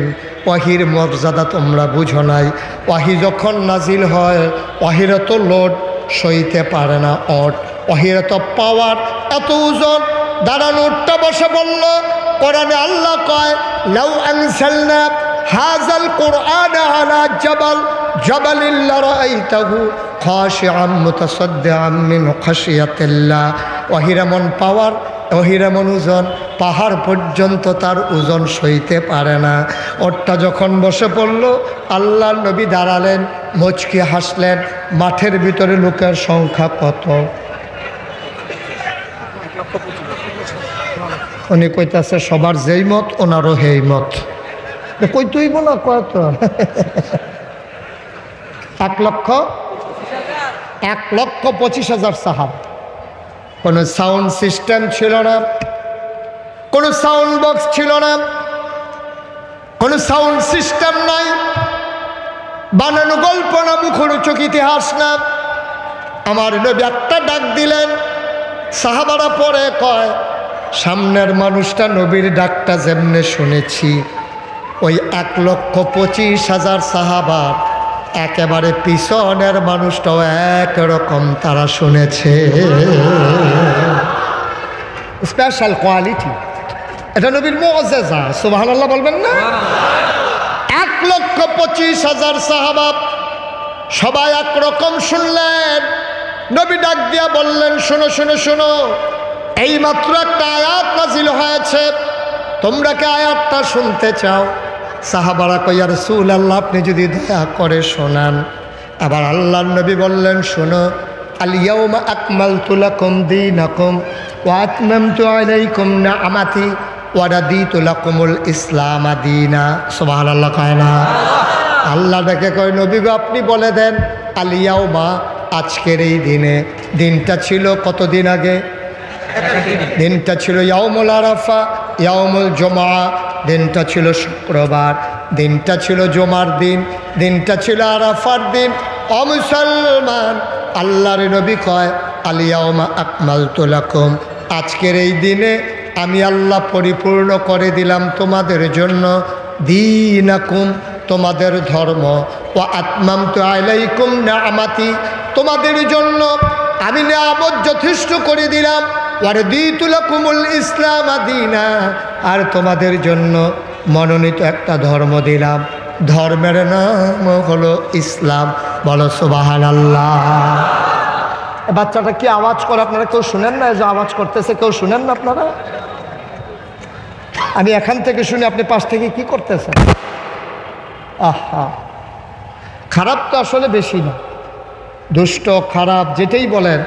ওয়াহির মর্যাদা তোমরা বুঝো নাই। ওয়াহি যখন নাজিল হয়, ওয়াহির এত লোড সইতে পারে না ওট, ওয়াহির এত পাওয়ার, এত ওজন। দাঁড়ানো উটটা বসে বলল, কোরআনে আল্লাহ কয়, লাউ আনজালনা হাযাল কুরআন আলা জাবাল জাবালিন লারাআইতাহু খাশিআম মুতাসাদ্দিআম মিন খাশিয়াতিল্লাহ। ওয়াহির এমন পাওয়ার, ওহির এমন ওজন, পাহাড় পর্যন্ত তার ওজন সইতে পারে না। ওটটা যখন বসে পড়ল, আল্লাহর নবী দাঁড়ালেন, মুচকি হাসলেন। মাঠের ভিতরে লোকের সংখ্যা কত? উনি কইতাছে সবার যেই মত, ওনারও সেই মত। কই তুইব না কত? 1,25,000। 1,25,000 সাহাবা। কোনো সাউন্ড সিস্টেম ছিল না, কোনো সাউন্ড বক্স ছিল না, কোনো সাউন্ড সিস্টেম নাই, বানানো গল্প না, মুখরোচক ইতিহাস না। আমার নবী একটা ডাক দিলেন, সাহাবারা পরে কয় সামনের মানুষটা নবীর ডাকটা যেমনে শুনেছি ওই 1,25,000 সাহাবার একেবারে পিছনের মানুষটাও একরকম তারা শুনেছে। স্পেশাল কোয়ালিটি, এটা নবীর মুআজিজা। সুবহানাল্লাহ বলবেন না? 1,25,000 সাহাবা সবাই একরকম শুনলেন। নবী ডাক দিয়া বললেন, শোনো শোনো শোনো, এই মাত্র একটা আয়াত নাজিল হয়েছে, তোমরা কি আয়াতটা শুনতে চাও? সাহাবারা কই, ইয়া রাসূলুল্লাহ, আপনি যদি দয়া করে শোনান। আবার আল্লাহর নবী বললেন, শোনো, আল ইয়াউমা আকমালতু লাকুম দীনাকুম ওয়া আতমামতু আলাইকুম নি'মাতি ওয়া রাদিতু লাকুমুল ইসলাম দীনা। সুবহানাল্লাহ কয় না? আল্লাহ ডেকে কয়, নবী গো আপনি বলে দেন, আল ইয়াউমা, আজকের এই দিনে, দিনটা ছিল কতদিন আগে? দিনটা ছিল ইয়াউমুল আরাফা, ইয়াউমুল জুমআ, দিনটা ছিল শুক্রবার, দিনটা ছিল জুমার দিন, দিনটা ছিল আরাফার দিন। ও মুসলমান, আল্লাহর নবী কয়, আল ইয়াউমা আকমালতু লাকুম, আজকের এই দিনে আমি আল্লাহ পরিপূর্ণ করে দিলাম তোমাদের জন্য দীনাকুম, তোমাদের ধর্ম, ওয়া আতমামতু আলাইকুম নি'মাতি, তোমাদের জন্য আমি নিয়ামত যথেষ্ট করে দিলাম, ওয়া রাদিতু লাকুমুল ইসলাম দীনা, আর তোমাদের জন্য মনোনীত একটা ধর্ম দিলাম, ধর্মের নাম হলো ইসলাম। বলো সুবহানাল্লাহ। বাচ্চাটা কি আওয়াজ করে? আপনারা কেউ শুনেন না? যে আওয়াজ করতেছে কেউ শুনেন না আপনারা? আমি এখান থেকে শুনি, আপনি পাশ থেকে কি করতেছেন? আহা, খারাপ তো আসলে বেশি না, দুষ্ট খারাপ যেটাই বলেন,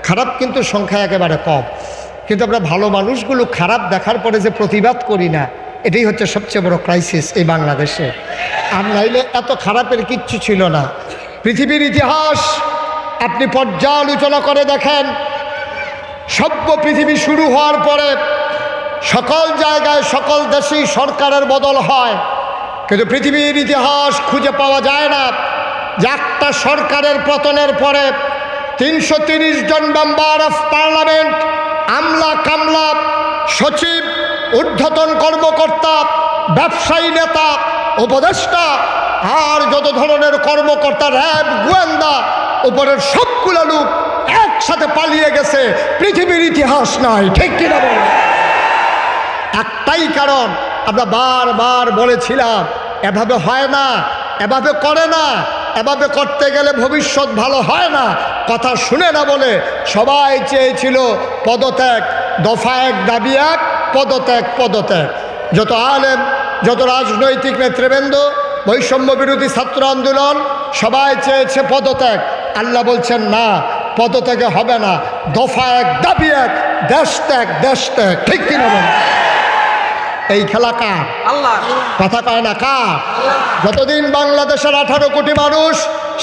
খারাপ কিন্তু সংখ্যা একেবারে কম। কিন্তু আমরা ভালো মানুষগুলো খারাপ দেখার পরে যে প্রতিবাদ করি না, এটাই হচ্ছে সবচেয়ে বড় ক্রাইসিস এই বাংলাদেশে। আর নাইলে এত খারাপের কিচ্ছু ছিল না। পৃথিবীর ইতিহাস আপনি পর্যালোচনা করে দেখেন, সভ্য পৃথিবী শুরু হওয়ার পরে সকল জায়গায় সকল দেশেই সরকারের বদল হয়, কিন্তু পৃথিবীর ইতিহাস খুঁজে পাওয়া যায় না যে একটা সরকারের পতনের পরে 330 জন মেম্বার অফ পার্লামেন্ট, আমলা কামলা, সচিব, ঊর্ধ্বতন কর্মকর্তা, ব্যবসায়ী নেতা, উপদেষ্টা, আর যত ধরনের কর্মকর্তা, র্যাব, গোয়েন্দা, উপরের সবগুলো লোক একসাথে পালিয়ে গেছে। পৃথিবীর ইতিহাস নাই, ঠিক কিনা বলো? একটাই কারণ, আমরা বারবার বলেছিলাম, এভাবে হয় না, এভাবে করে না, এভাবে করতে গেলে ভবিষ্যৎ ভালো হয় না। কথা শুনে না বলে সবাই চেয়েছিল পদত্যাগ, দফা এক দাবি এক, পদত্যাগ পদত্যাগ। যত আলেম, যত রাজনৈতিক নেতৃবৃন্দ, বৈষম্য বিরোধী ছাত্র আন্দোলন, সবাই চেয়েছে পদত্যাগ। আল্লাহ বলছেন না, পদত্যাগে হবে না, দফা এক দাবি এক, দেশ ত্যাগ দেশ ত্যাগ। ঠিক কিনা বলেন? এই খেলা কার? আল্লাহ। কথা কয় না কার? যতদিন বাংলাদেশের 18 কোটি মানুষ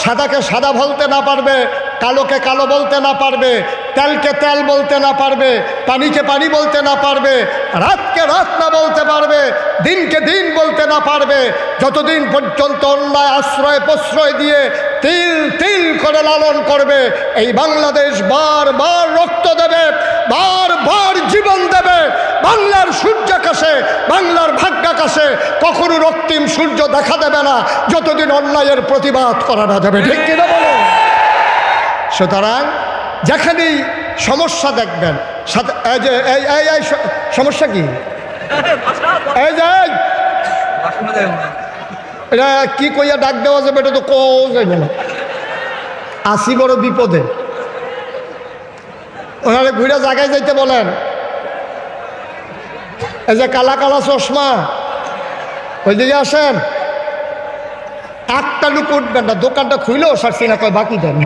সাদাকে সাদা বলতে না পারবে, কালোকে কালো বলতে না পারবে, তেলকে তেল বলতে না পারবে, পানিকে পানি বলতে না পারবে, রাতকে রাত না বলতে পারবে, দিনকে দিন বলতে না পারবে, যতদিন পর্যন্ত অন্যায় আশ্রয় প্রশ্রয় দিয়ে তিল তিল করে লালন করবে, এই বাংলাদেশ বারবার রক্ত দেবে, বারবার জীবন দেবে। বাংলার সূর্যাকাশে, বাংলার ভাগ্যাকাশে কখনো রক্তিম সূর্য দেখা দেবে না যতদিন অন্যায়ের প্রতিবাদ করা না যাবে। ঠিক কিনা বলো? সুতরাং যেখানেই সমস্যা দেখবেন, সাথে এই যে এই সমস্যা কি, এই যে এটা কি কইয়া ডাক দেওয়া যাবে, এটা তো কও যাবে না। আসি বড় বিপদে, ওনারে ঘুরে জায়গায় যাইতে বলেন। এই যে কালা কালা চশমা, ওই দিকে আসেন। একটা লুক উঠবেন না, দোকানটা খুইলেও সারছি না, কয় বাকি দেন।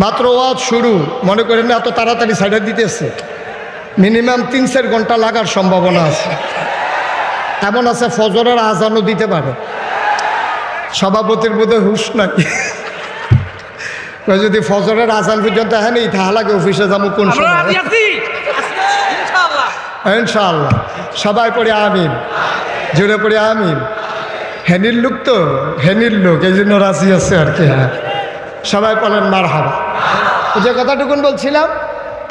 মাত্র ওয়াজ শুরু, মনে করেন না এত তাড়াতাড়ি সাইডে দিতেছে, মিনিমাম 3-4 ঘন্টা লাগার সম্ভাবনা আছে। এমন আছে ফজরের আজানও দিতে পারে। সভাপতির বোধহয় হুঁশ নাই, যদি ফজরের আজান পর্যন্ত হ্যাঁ নেই তাহলে অফিসে যাবো কোন সময়? ইনশাআল্লাহ সবাই পড়ে আমিন, জোরে পড়ে আমিন। হেনির লোক তো, হেনির লোক, এই জন্য রাজি আছে আর কি। হ্যাঁ, সবাই বলেন মারহাবা। যে কথাটুকুন বলছিলাম,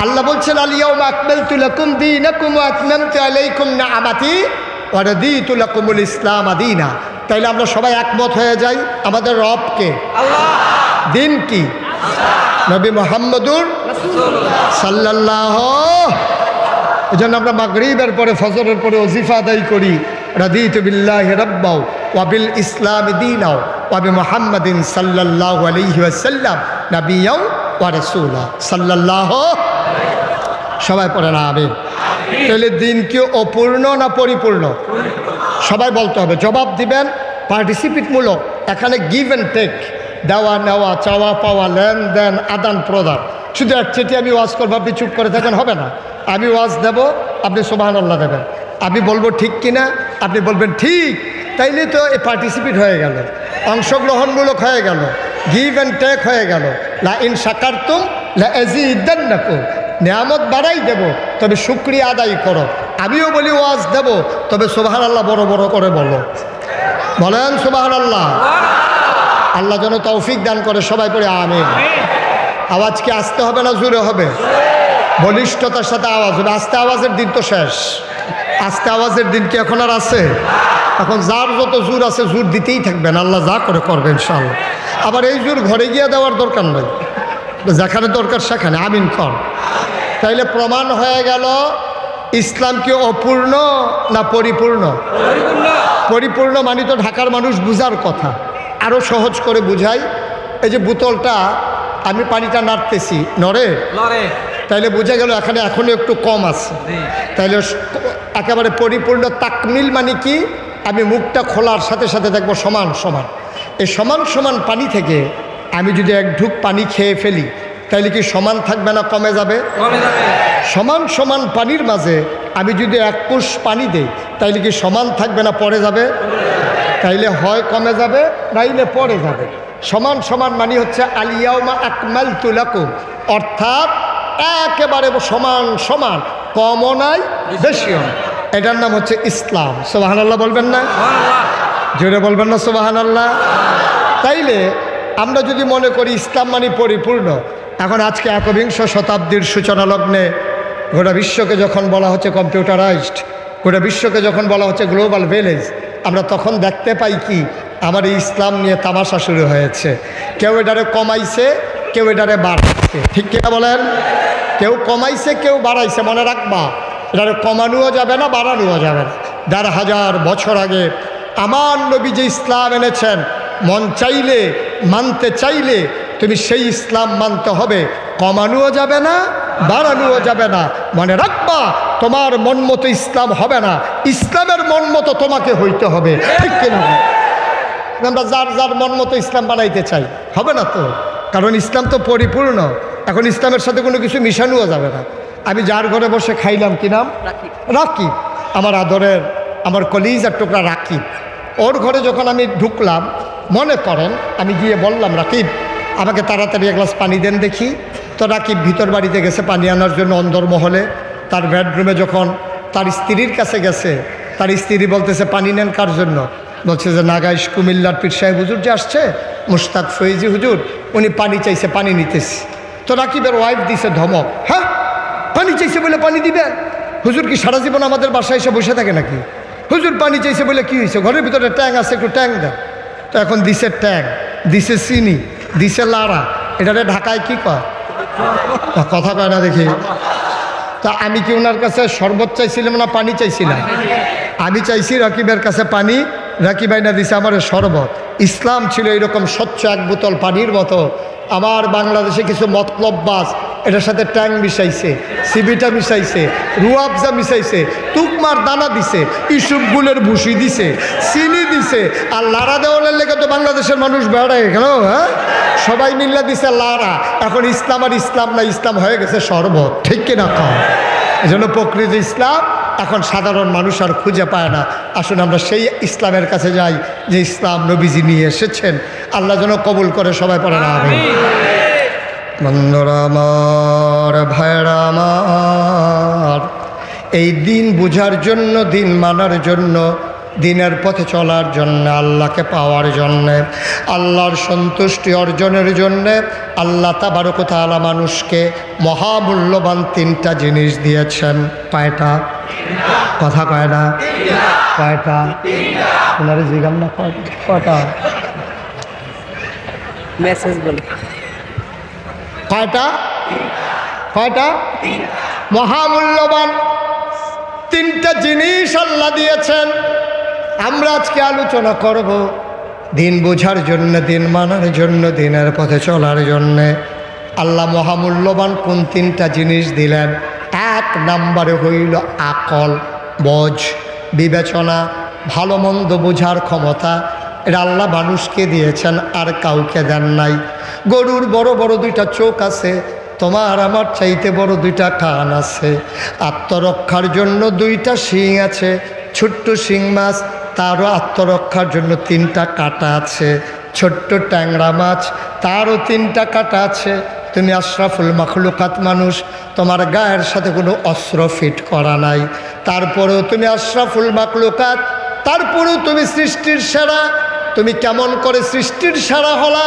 আল্লাহ বলছেন আল-ইয়াওমা আকমালতু লাকুম দীনাকুম ওয়া আতমামতু আলাইকুম নি'মাতি ওয়া রাদিতু লাকুমুল ইসলাম দীনা। তাইলে আমরা সবাই একমত হয়ে যাই, আমাদের রবকে, আল্লাহ, দিন কি? নবী মুহাম্মদুর রাসূলুল্লাহ সাল্লাল্লাহু। এজন্য আমরা মাগরিবের পরে ফজরের পরে ওজিফা আদায় করি, রাদিতু বিল্লাহি রাব্বাও ওয়া বিল ইসলামি দীনাও ওয়া বিমুহাম্মাদিন সাল্লাল্লাহু আলাইহি ওয়াসাল্লাম নাবিয়্যাও ওয়া রাসূলা সাল্লাল্লাহু। সবাই পড়েন আমিন। তাহলে দিন কি অপূর্ণ না পরিপূর্ণ? সবাই বলতে হবে, জবাব দিবেন পার্টিসিপেটমূলক। এখানে গিভ অ্যান্ড টেক, দেওয়া নেওয়া, চাওয়া পাওয়া, লেনদেন, আদান প্রদান। শুধু এক চেটে আমি ওয়াজ করবো, আপনি চুপ করে থাকেন হবে না। আমি ওয়াজ দেব, আপনি সুবহানাল্লাহ দেবেন। আমি বলবো ঠিক কিনা, আপনি বলবেন ঠিক। তাইলে তো এই পার্টিসিপেট হয়ে গেল, অংশগ্রহণমূলক হয়ে গেল, গিভ অ্যান্ড টেক হয়ে গেল। লা ইন শাকারতুম লা আযীদান্নাকুম, নিয়ামত বাড়াই দেব, তবে শুকরিয়া আদায় করো। আমিও বলি ওয়াজ দেব, তবে সুবহানাল্লাহ বড় বড় করে বলো। বলেন সুবহানাল্লাহ। আল্লাহ যেন তৌফিক দান করে। সবাই পড়ে আমিন। আওয়াজ কি আসতে হবে না জোরে হবে? বলিষ্ঠতার সাথে আওয়াজ হবে। আস্তে আওয়াজের দিন তো শেষ। আস্তে আওয়াজের দিন কি এখন আর আছে? এখন যার যত জোর আছে জোর দিতেই থাকবেন, আল্লাহ যা করে করবেন ইনশাআল্লাহ। আবার এই জোর ঘরে গিয়ে দেওয়ার দরকার নেই, যেখানে দরকার সেখানে আমিন কর। তাইলে প্রমাণ হয়ে গেল ইসলাম কি অপূর্ণ না পরিপূর্ণ? পরিপূর্ণ মানে তো ঢাকার মানুষ বুঝার কথা। আরও সহজ করে বুঝাই, এই যে বোতলটা আমি পানিটা নাড়তেছি, নড়ে, তাইলে বোঝা গেল এখানে এখনো একটু কম আছে। তাইলে একেবারে পরিপূর্ণ তাকমিল মানে কি? আমি মুখটা খোলার সাথে সাথে দেখবো সমান সমান। এই সমান সমান পানি থেকে আমি যদি এক ঢুক পানি খেয়ে ফেলি, তাইলে কি সমান থাকবে না কমে যাবে? সমান সমান পানির মাঝে আমি যদি এক কোষ পানি দেই, তাইলে কি সমান থাকবে না পড়ে যাবে? তাইলে হয় কমে যাবে, নাইলে পড়ে যাবে। সমান সমান মানে হচ্ছে আল-ইয়াওমা আকমালতু লাকুম, অর্থাৎ একেবারে সমান সমান, কমও নাই বেশিও নাই। এটার নাম হচ্ছে ইসলাম। সুবহানাল্লাহ বলবেন না? জোরে বলবেন না সুবহানাল্লাহ? তাইলে আমরা যদি মনে করি ইসলাম মানে পরিপূর্ণ, এখন আজকে একবিংশ শতাব্দীর সূচনা লগ্নে গোটা বিশ্বকে যখন বলা হচ্ছে কম্পিউটারাইজড, গোটা বিশ্বকে যখন বলা হচ্ছে গ্লোবাল ভিলেজ, আমরা তখন দেখতে পাই কি আমার এই ইসলাম নিয়ে তামাশা শুরু হয়েছে। কেউ এটারে কমাইছে, কেউ এটারে বাড়াইছে। ঠিক কিনা বলেন? কেউ কমাইছে, কেউ বাড়াইছে। মনে রাখবা, এটারে কমানোও যাবে না, বাড়ানোও যাবে না। ১,৫০০ বছর আগে আমার নবী যে ইসলাম এনেছেন, মন চাইলে, মানতে চাইলে তুমি সেই ইসলাম মানতে হবে। কমানোও যাবে না, বাড়ানোও যাবে না। মনে রাখবা, তোমার মন মতো ইসলাম হবে না, ইসলামের মন মতো তোমাকে হইতে হবে। ঠিক কিনা? আমরা যার যার মন মতো ইসলাম বানাইতে চাই, হবে না তো। কারণ ইসলাম তো পরিপূর্ণ। এখন ইসলামের সাথে কোনো কিছু মিশানোও যাবে না। আমি যার ঘরে বসে খাইলাম, কি নাম? রাকিব। আমার আদরের, আমার কলিজার টুকরা রাকিব। ওর ঘরে যখন আমি ঢুকলাম, মনে করেন আমি গিয়ে বললাম, রাকিব আমাকে তাড়াতাড়ি এক গ্লাস পানি দেন দেখি। তো রাকিব ভিতর বাড়িতে গেছে পানি আনার জন্য অন্দরমহলে। তার বেডরুমে যখন তার স্ত্রীর কাছে গেছে, তার স্ত্রী বলতেছে পানি নেন কার জন্য? বলছে যে নাগাইশ কুমিল্লার পীর সাহেব হুজুর যে আসছে, মুশতাক ফৈজি হুজুর, উনি পানি চাইছে, পানি নিতেছি। তো রাকিবের ওয়াইফ দিছে ধমক, হ্যাঁ পানি চাইছে বলে পানি দিবেন? হুজুর কি সারা জীবন আমাদের বাসায় এসে বসে থাকে নাকি? হুজুর পানি চাইছে বলে কি হয়েছে? ঘরের ভিতরে ট্যাং আছে, একটু ট্যাং দেন। তো এখন দিছে ট্যাং, দিছে চিনি, দিছে লাড়া। এটারে ঢাকায় কি কয়? কথা কয় না দেখি। তা আমি কি ওনার কাছে শরবত চাইছিলাম না পানি চাইছিলাম? আমি চাইছি রাকিবের কাছে পানি, রাকিব আইনা দিছে আমার শরবত। ইসলাম ছিল এরকম স্বচ্ছ এক বোতল পানির মতো। আমার বাংলাদেশে কিছু মতলববাজ এটার সাথে ট্যাং মিশাইছে, সিবিটা মিশাইছে, রুয়াবজা মিশাইছে, তুকমার দানা দিছে, ইসুপগুলের ভুসি দিছে, চিনি দিছে। আর লাড়া দেওয়ালের লেগে তো বাংলাদেশের মানুষ বেড়ায় কেন? হ্যাঁ, সবাই মিল্লা দিছে লাড়া। এখন ইসলাম আর ইসলাম না, ইসলাম হয়ে গেছে শরবত। ঠিক কিনা কম? এই জন্য প্রকৃত ইসলাম এখন সাধারণ মানুষ আর খুঁজে পায় না। আসুন আমরা সেই ইসলামের কাছে যাই যে ইসলাম নবীজি নিয়ে এসেছেন। আল্লাহ যেন কবুল করে। সবাই পড়ে না আমিন। বন্ধুরা আমার, ভাইরা আমার, এই দিন বুঝার জন্য, দিন মানার জন্য, দিনের পথে চলার জন্য, আল্লাহকে পাওয়ার জন্যে, আল্লাহর সন্তুষ্টি অর্জনের জন্যে আল্লাহ তাবারক ওয়া তাআলা মানুষকে মহামূল্যবান তিনটা জিনিস দিয়েছেন। কয়টা? কথা কয় না? কয়টা? ওনারে জিজ্ঞাসা না কয়টা মেসেজ বলে কয়টা? কয়টা? মহামূল্যবান তিনটা জিনিস আল্লাহ দিয়েছেন। আমরা আজকে আলোচনা করব দিন বোঝার জন্য, দিন মানার জন্য, দিনের পথে চলার জন্যে আল্লাহ মহামূল্যবান কোন তিনটা জিনিস দিলেন। এক নম্বরে হইল আকল, বোঝ, বিবেচনা, ভালো মন্দ বোঝার ক্ষমতা। এটা আল্লাহ মানুষকে দিয়েছেন, আর কাউকে দেন নাই। গরুর বড় বড় দুইটা চোখ আছে, তোমার আমার চাইতে বড় দুইটা কান আছে। আত্মরক্ষার জন্য দুইটা শিং আছে। ছোট্ট শিং মাছ, তারও আত্মরক্ষার জন্য তিনটা কাঁটা আছে। ছোট্ট ট্যাংরা মাছ, তারও তিনটা কাঁটা আছে। তুমি আশরাফুল মাখলুকাত মানুষ, তোমার গায়ের সাথে কোনো অস্ত্র ফিট করা নাই, তারপরেও তুমি আশরাফুল মাখলুকাত, তারপরেও তুমি সৃষ্টির সেরা। তুমি কেমন করে সৃষ্টির সেরা হলা?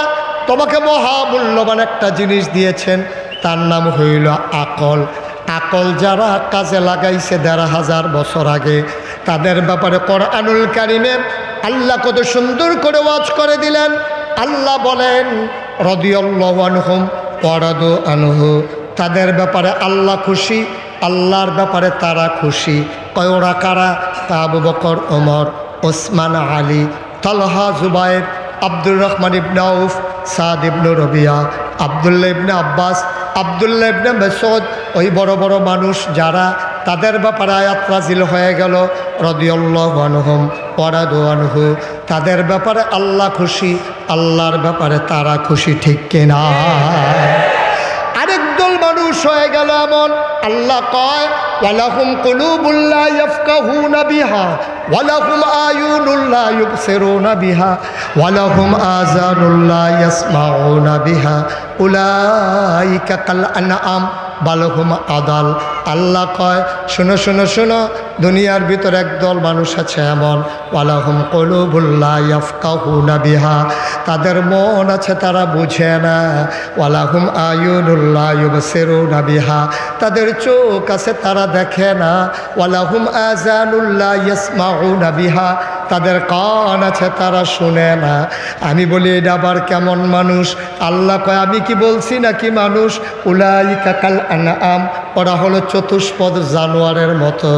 তোমাকে মহামূল্যবান একটা জিনিস দিয়েছেন, তার নাম হইল আকল। আকল যারা কাজে লাগাইছে ১৫০০ বছর আগে, তাদের ব্যাপারে কোরআনুল কারীমে আল্লাহ কত সুন্দর করে ওয়াজ করে দিলেন। আল্লাহ বলেন রাদিয়াল্লাহু আনহুম ওয়া রাদু আনহু, তাদের ব্যাপারে আল্লাহ খুশি, আল্লাহর ব্যাপারে তারা খুশি। কয় ওরা কারা? আবু বকর, ওমর, ওসমান, আলী, তালহা, জুবায়ের, আব্দুর রহমান ইবনে আউফ, সাদ ইবনে রবিয়া, আব্দুল্লাহ ইবনে আব্বাস, আব্দুল্লাহ ইবনে মাসউদ, ওই বড় বড় মানুষ যারা, তাদের ব্যাপারে আয়াত নাযিল হয়ে গেল রাদিয়াল্লাহু আনহুম ওয়া রাদু আনহু। তাদের ব্যাপারে আল্লাহ খুশি, আল্লাহর ব্যাপারে তারা খুশি, ঠিক কিনা? আরেক দল মানুষ হয়ে গেল এমন, আল্লাহ কয় ওয়ালাহুম কুলুবুল লা ইয়াফকাহুনা বিহা ওয়ালাহুম আয়ুনুল লা ইউবসিরুনা বিহা ওয়ালাহুম আযানুল লা ইয়াসমাউনা বিহা উলাইকা কাল আনআম বালহুম আদাল। আল্লাহ কয় শোনো শোনো শোনো, দুনিয়ার ভিতর একদল মানুষ আছে এমন, ওয়ালাহুম কুলুবুল লা ইয়াফকাহুনা বিহা, তাদের মন আছে তারা বুঝে না। ওয়ালাহুম আয়ুনুল লা ইউবসিরুনা বিহা, তাদের চোখ আছে তারা দেখে না। ওয়ালাহুম আযানুল লা ইয়াসমাউনা বিহা, তাদের কান আছে তারা শুনে না। আমি বলি এটা আবার কেমন মানুষ? আল্লাহ কয় আমি কি বলছি নাকি মানুষ? উলাইকা কাল আনআম, ওরা হলো চতুষ্পদ জানোয়ারের মতো।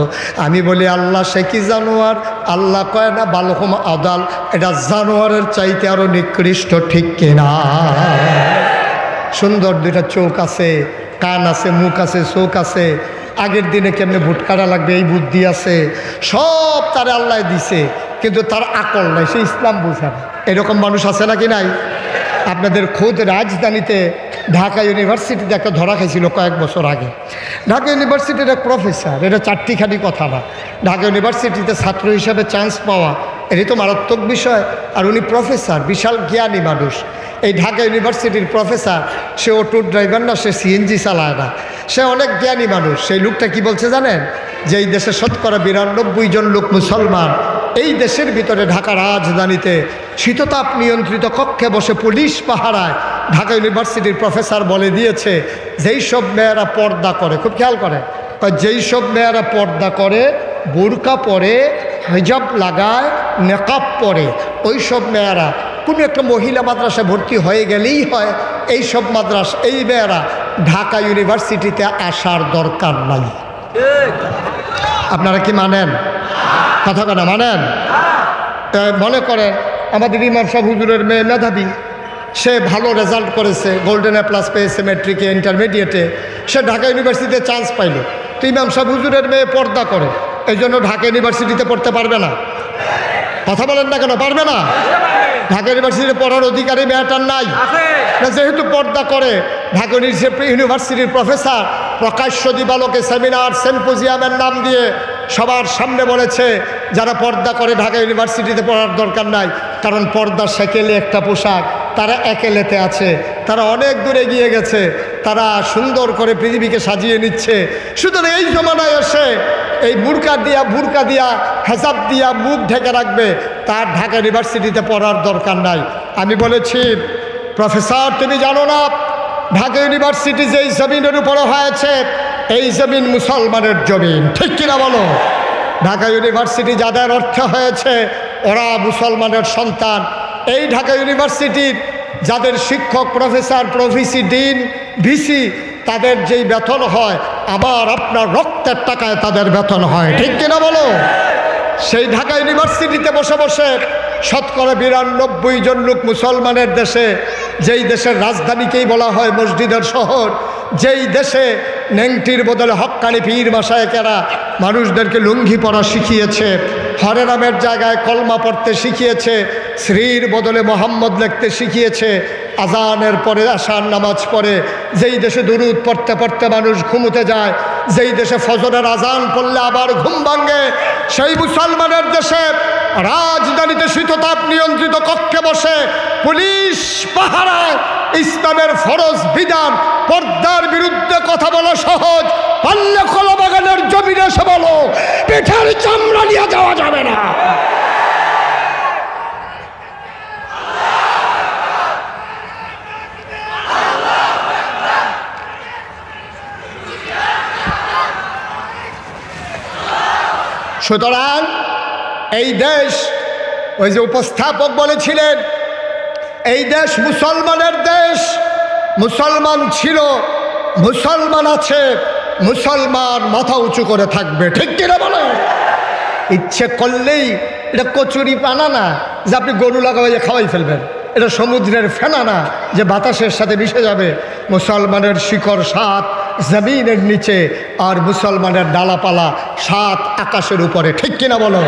আমি বলি আল্লাহ সে কি জানোয়ার? আল্লাহ কয় না বালহুম আদাল, এটা জানোয়ারের চাইতে আরো নিকৃষ্ট, ঠিক কিনা? সুন্দর দুইটা চোখ আছে, কান আছে, মুখ আছে, চোখ আছে। আগের দিনে কেমনে ভোট কাটা লাগবে এই বুদ্ধি আছে, সব তারা আল্লাহ দিছে, কিন্তু তার আকল নাই, সে ইসলাম বুঝে না। এরকম মানুষ আছে নাকি নাই? আপনাদের খোদ রাজধানীতে ঢাকা ইউনিভার্সিটিতে একটা ধরা খাইছিল কয়েক বছর আগে। ঢাকা ইউনিভার্সিটির এক প্রফেসর, এটা চারটিখানি কথা না, ঢাকা ইউনিভার্সিটিতে ছাত্র হিসাবে চান্স পাওয়া এটাই তো মারাত্মক বিষয়। আর উনি প্রফেসর, বিশাল জ্ঞানী মানুষ। এই ঢাকা ইউনিভার্সিটির প্রফেসর, সে অটো ড্রাইভার না, সে সিএনজি চালায় না, সে অনেক জ্ঞানী মানুষ। সেই লোকটা কি বলছে জানেন? যে এই দেশে ৯২ জন লোক মুসলমান, এই দেশের ভিতরে ঢাকা রাজধানীতে শীততাপ নিয়ন্ত্রিত কক্ষে বসে পুলিশ পাহারায়। ঢাকা ইউনিভার্সিটির প্রফেসর বলে দিয়েছে যেই সব মেয়েরা পর্দা করে, খুব খেয়াল করে, যেই সব মেয়েরা পর্দা করে, বোরকা পরে, হিজাব লাগায়, নেকাব পরে, ওই সব মেয়েরা কোনো একটা মহিলা মাদ্রাসায় ভর্তি হয়ে গেলেই হয়, এই সব মাদ্রাসা, এই মেয়েরা ঢাকা ইউনিভার্সিটিতে আসার দরকার নাই। আপনারা কি মানেন? কথা কেন মানেন? মনে করেন আমাদের ইমাম সাহেব হুজুরের মেয়ে মেধাবী, সে ভালো রেজাল্ট করেছে, গোল্ডেন A+ পেয়েছে ম্যাট্রিকে, ইন্টারমিডিয়েটে, সে ঢাকা ইউনিভার্সিটিতে চান্স পাইল। তো ইমাম সাহেব হুজুরের মেয়ে পর্দা করে, এই জন্য ঢাকা ইউনিভার্সিটিতে পড়তে পারবে না। কথা বলেন না কেন? পারবে না? ঢাকা ইউনিভার্সিটিতে পড়ার অধিকারী মেয়েটার নাই না, যেহেতু পর্দা করে। ঢাকা ইউনিভার্সিটির প্রফেসর প্রকাশ্য দিবালোকে সেমিনার সিম্পোজিয়ামের নাম দিয়ে সবার সামনে বলেছে যারা পর্দা করে ঢাকা ইউনিভার্সিটিতে পড়ার দরকার নাই, কারণ পর্দা সেকেলে একটা পোশাক, তারা একেলেতে আছে, তারা অনেক দূরে এগিয়ে গেছে, তারা সুন্দর করে পৃথিবীকে সাজিয়ে নিচ্ছে। সুতরাং এই জমানায় এসে এই বুরকা দিয়া হেজাব দিয়া মুখ ঢেকে রাখবে, তার ঢাকা ইউনিভার্সিটিতে পড়ার দরকার নাই। আমি বলেছি, প্রফেসর তুমি জানো না ঢাকা ইউনিভার্সিটি যেই জমিনের উপরে হয়েছে এই জমিন মুসলমানের জমিন, ঠিক কিনা বলো? ঢাকা ইউনিভার্সিটি যাদের অর্থে হয়েছে ওরা মুসলমানের সন্তান। এই ঢাকা ইউনিভার্সিটির যাদের শিক্ষক, প্রফেসর, প্রভিসি, ডিন, ভিসি, তাদের যেই বেতন হয় আমার আপনার রক্তের টাকায় তাদের বেতন হয়, ঠিক কিনা বলো? সেই ঢাকা ইউনিভার্সিটিতে বসে বসে শতকরা 92 জন লোক মুসলমানের দেশে, যেই দেশের রাজধানীকেই বলা হয় মসজিদের শহর, যেই দেশে নেংটির বদলে হক্কানি পীর মাশায়েখেরা মানুষদেরকে লুঙ্গি পরা শিখিয়েছে, হরে নামের জায়গায় কলমা পড়তে শিখিয়েছে, শ্রীর বদলে মোহাম্মদ লিখতে শিখিয়েছে, আজানের পরে আশার নামাজ পড়ে, যেই দেশে দুরুদ পড়তে পড়তে মানুষ ঘুমোতে যায়, যেই দেশে ফজরের আজান পড়লে আবার ঘুম ভাঙে, সেই মুসলমানের দেশে রাজধানীতে শীততাপ নিয়ন্ত্রিত কক্ষে বসে পুলিশ পাহারায় ইসলামের ফরজ বিধান পর্দার বিরুদ্ধে কথা বলা সহজ, পাল্লে খোলা বাগানের জমিনে এসে বলো পিঠের চামড়া নিয়ে যাওয়া যাবে না। সুতরাং এই দেশ, ওই যে উপস্থাপক বলেছিলেন, এই দেশ মুসলমানের দেশ, মুসলমান ছিল, মুসলমান আছে, মুসলমান মাথা উঁচু করে থাকবে, ঠিক কিনা বলো? ইচ্ছে করলেই এটা কচুরি পানা না যে আপনি গরু লাগাইয়ে খাওয়াই ফেলবেন, এটা সমুদ্রের ফেনা না যে বাতাসের সাথে মিশে যাবে। মুসলমানের শিকড় 7 জমিনের নিচে, আর মুসলমানের ডালাপালা 7 আকাশের উপরে, ঠিক কিনা বলো?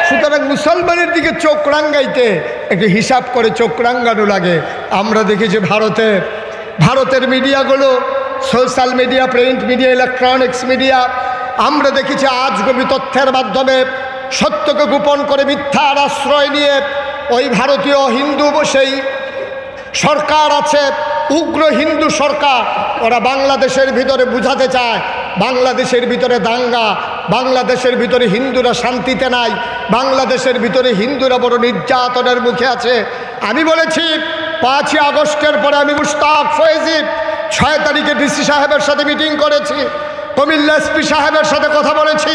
সুতরাং মুসলমানের দিকে চোখ রাঙ্গাইতে একটু হিসাব করে চোখ রাঙ্গানো লাগে। আমরা দেখি যে ভারতের মিডিয়াগুলো, social media, print media, electronics media, আমরা দেখেছি আজগবি তথ্যের মাধ্যমে সত্যকে গোপন করে মিথ্যার আশ্রয় নিয়ে ওই ভারতীয় হিন্দু সেই সরকার আছে, উগ্র হিন্দু সরকার, ওরা বাংলাদেশের ভিতরে বুঝাতে চায় বাংলাদেশের ভিতরে দাঙ্গা, বাংলাদেশের ভিতরে হিন্দুরা শান্তিতে নাই, বাংলাদেশের ভিতরে হিন্দুরা বড় নির্যাতনের মুখে আছে। আমি বলেছি 5ই আগস্টের পরে আমি মুশতাক ফয়েজি 6 তারিখে ডিসি সাহেবের সাথে মিটিং করেছি, কুমিল্লা এসপি সাহেবের সাথে কথা বলেছি,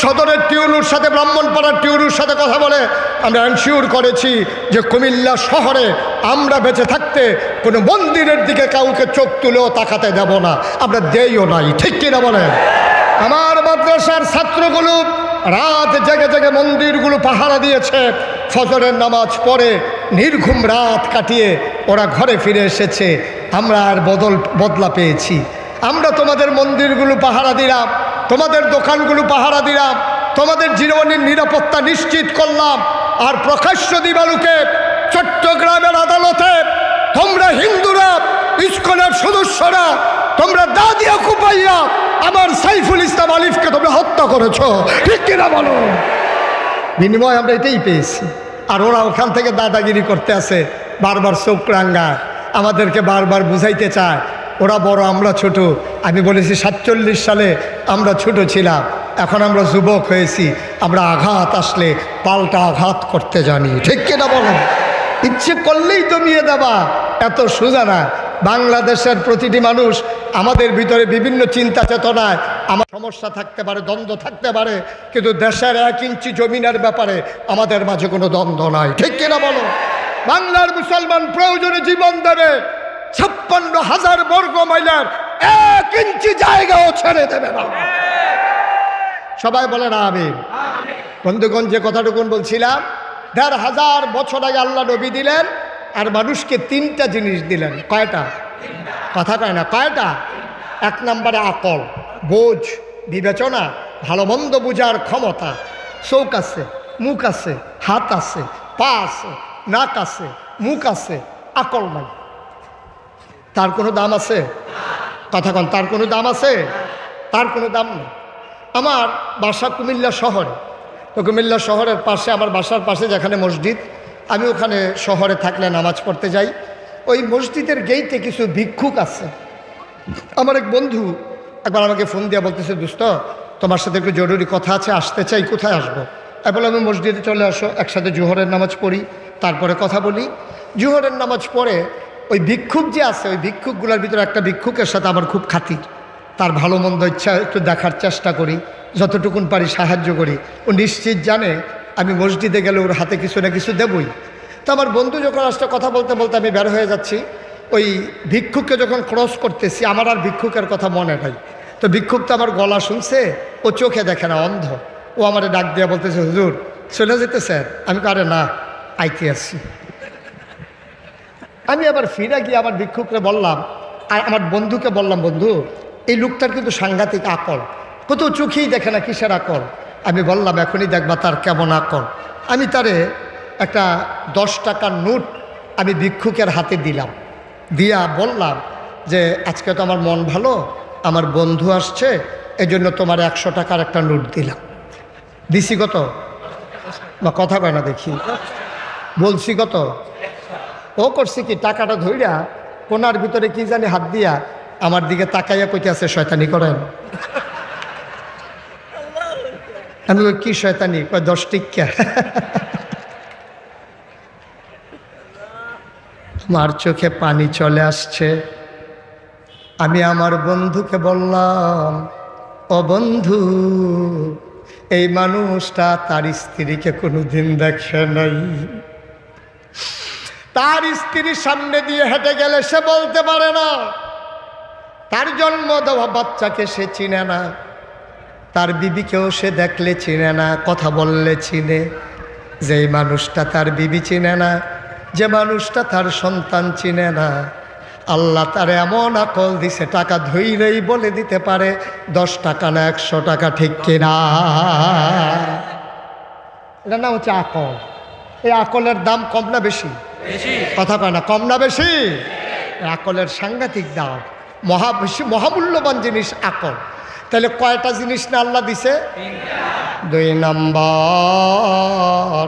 সদরের টিউনুর সাথে, ব্রাহ্মণপাড়ার টিউনুর সাথে কথা বলে আমরা এনশিওর করেছি যে কুমিল্লা শহরে আমরা বেঁচে থাকতে কোনো মন্দিরের দিকে কাউকে চোখ তুলেও তাকাতে দেব না, আমরা দেইও নাই, ঠিক কিনা বলেন? আমার মাদ্রাসার ছাত্রগুলো রাত জেগে জেগে মন্দিরগুলো পাহারা দিয়েছে, ফজরের নামাজ পড়ে নির্ঘুম রাত কাটিয়ে ওরা ঘরে ফিরে এসেছে। আমরা আর বদলা পেয়েছি। আমরা তোমাদের মন্দিরগুলো পাহারা দিলাম, তোমাদের দোকানগুলো পাহারা দিলাম, তোমাদের জীবনের নিরাপত্তা নিশ্চিত করলাম, আর প্রকাশ্য দিবালুকে চট্টগ্রামের আদালতে তোমরা হিন্দুরা, ইসকনের সদস্যরা, তোমরা দাদিয়া কুপাইয়া আমার সাইফুল ইসলাম আলিফকে তোমরা হত্যা করেছ, ঠিক কিনা বলো? বিনিময় আমরা এটাই পেয়েছি। আর ওরা ওখান থেকে দাদাগিরি করতে আসে, বারবার চোখ রাঙ্গায়, আমাদেরকে বারবার বুঝাইতে চায় ওরা বড় আমরা ছোট। আমি বলেছি 47 সালে আমরা ছোট ছিলাম, এখন আমরা যুবক হয়েছি, আমরা আঘাত আসলে পাল্টা আঘাত করতে জানি, ঠিক কিনা বলো? ইচ্ছে করলেই দমিয়ে দেবা এত সোজা না। বাংলাদেশের প্রতিটি মানুষ, আমাদের ভিতরে বিভিন্ন চিন্তা চেতনায় আমার সমস্যা থাকতে পারে, দ্বন্দ্ব থাকতে পারে, কিন্তু দেশের 1 ইঞ্চি জমিনের ব্যাপারে আমাদের মাঝে কোনো দ্বন্দ্ব নাই, ঠিক কিনা বলো? বাংলার মুসলমান প্রয়োজনে জীবন দেবে, 56,000 বর্গ মাইলের 1 ইঞ্চি জায়গাও ছেড়ে দেবে না। সবাই বলে না আমিন। বন্ধুগণ, যে কথাটুকুন বলছিলাম, 1,500 বছর আগে আল্লাহ নবী দিলেন, আর মানুষকে 3টা জিনিস দিলেন। কয়টা? কথা কয় না, কয়টা? 1 নম্বরে আকল, বোঝ, বিবেচনা, ভালো মন্দ বুঝার ক্ষমতা। চোখ আছে, মুখ আছে, হাত আছে, পা আছে, নাক আছে, মুখ আছে, আকল নাই। তার কোনো দাম আছে? কথা কন, তার কোনো দাম আছে? তার কোনো দাম নেই। আমার বাসা কুমিল্লা শহরে, তো কুমিল্লা শহরের পাশে, আমার বাসার পাশে যেখানে মসজিদ, আমি ওখানে শহরে থাকলে নামাজ পড়তে যাই। ওই মসজিদের গেইটে কিছু ভিক্ষুক আছে। আমার এক বন্ধু একবার আমাকে ফোন দিয়ে বলতেছে, দোস্ত তোমার সাথে একটু জরুরি কথা আছে, আসতে চাই, কোথায় আসবো? আমি বললাম আমি মসজিদে চলে আসো, একসাথে জোহরের নামাজ পড়ি, তারপরে কথা বলি। জোহরের নামাজ পড়ে ওই ভিক্ষুক যে আছে, ওই ভিক্ষুকগুলোর ভিতরে একটা ভিক্ষুকের সাথে আমার খুব খাতির, তার ভালো মন্দ ইচ্ছা একটু দেখার চেষ্টা করি, যতটুকুন পারি সাহায্য করি। ও নিশ্চিত জানে আমি মসজিদে গেলে ওর হাতে কিছু না কিছু দেবই। তো আমার বন্ধু যখন আসলে কথা বলতে বলতে আমি বের হয়ে যাচ্ছি, ওই ভিক্ষুককে যখন ক্রস করতেছি, আমার আর ভিক্ষুকের কথা মনে নাই। তো ভিক্ষুক তো আমার গলা শুনছে, ও চোখে দেখে না, অন্ধ। ও আমার ডাক দিয়ে বলতেছে, হুজুর চলে যেতে স্যার? আমি আরে না, আইতে আসছি। আমি আবার ফিরে গিয়ে আমার ভিক্ষুককে বললাম, আর আমার বন্ধুকে বললাম, বন্ধু এই লোকটার কিন্তু সাংঘাতিক আকল, কত চোখেই দেখে না, কিসের আকল? আমি বললাম এখনই দেখবা তার কেমন আকল। আমি তারে একটা 10 টাকার নোট আমি ভিক্ষুকের হাতে দিলাম, দিয়া বললাম যে আজকে তো আমার মন ভালো, আমার বন্ধু আসছে, এজন্য তোমার 100 টাকার একটা নোট দিলাম। দিছি কত? বা কথা কয় না দেখি, বলছি কত? ও করছি কি, টাকাটা ধইরা কোনার ভিতরে কি জানি হাত দিয়া আমার দিকে তাকাইয়া কইতে আছে, শয়তানি করেন। আমি ওই কি শয়তানি? কয় 10 টিক্কা। আমার চোখে পানি চলে আসছে। আমি আমার বন্ধুকে বললাম, ও বন্ধু, এই মানুষটা তার স্ত্রীকে কোনোদিন দেখে নাই। তার স্ত্রীর সামনে দিয়ে হেঁটে গেলে সে বলতে পারে না, তার জন্ম দেওয়া বাচ্চাকে সে চিনে না, তার বিবিকেও সে দেখলে চিনে না, কথা বললে চিনে। যে মানুষটা তার বিবি চিনে না, যে মানুষটা তার সন্তান চিনে না, আল্লাহ তার এমন আকল দিছে, টাকা ধইরেই বলে দিতে পারে 10 টাকা না 100 টাকা, ঠিক কিনা? এটা না হচ্ছে আকল। এই আকলের দাম কম না বেশি? কথা কয় না, কম না বেশি? আকলের সাংঘাতিক দাম, বেশি মহামূল্যবান জিনিস আকল। তাহলে কয়টা জিনিস না আল্লাহ দিছে? 2 নম্বর,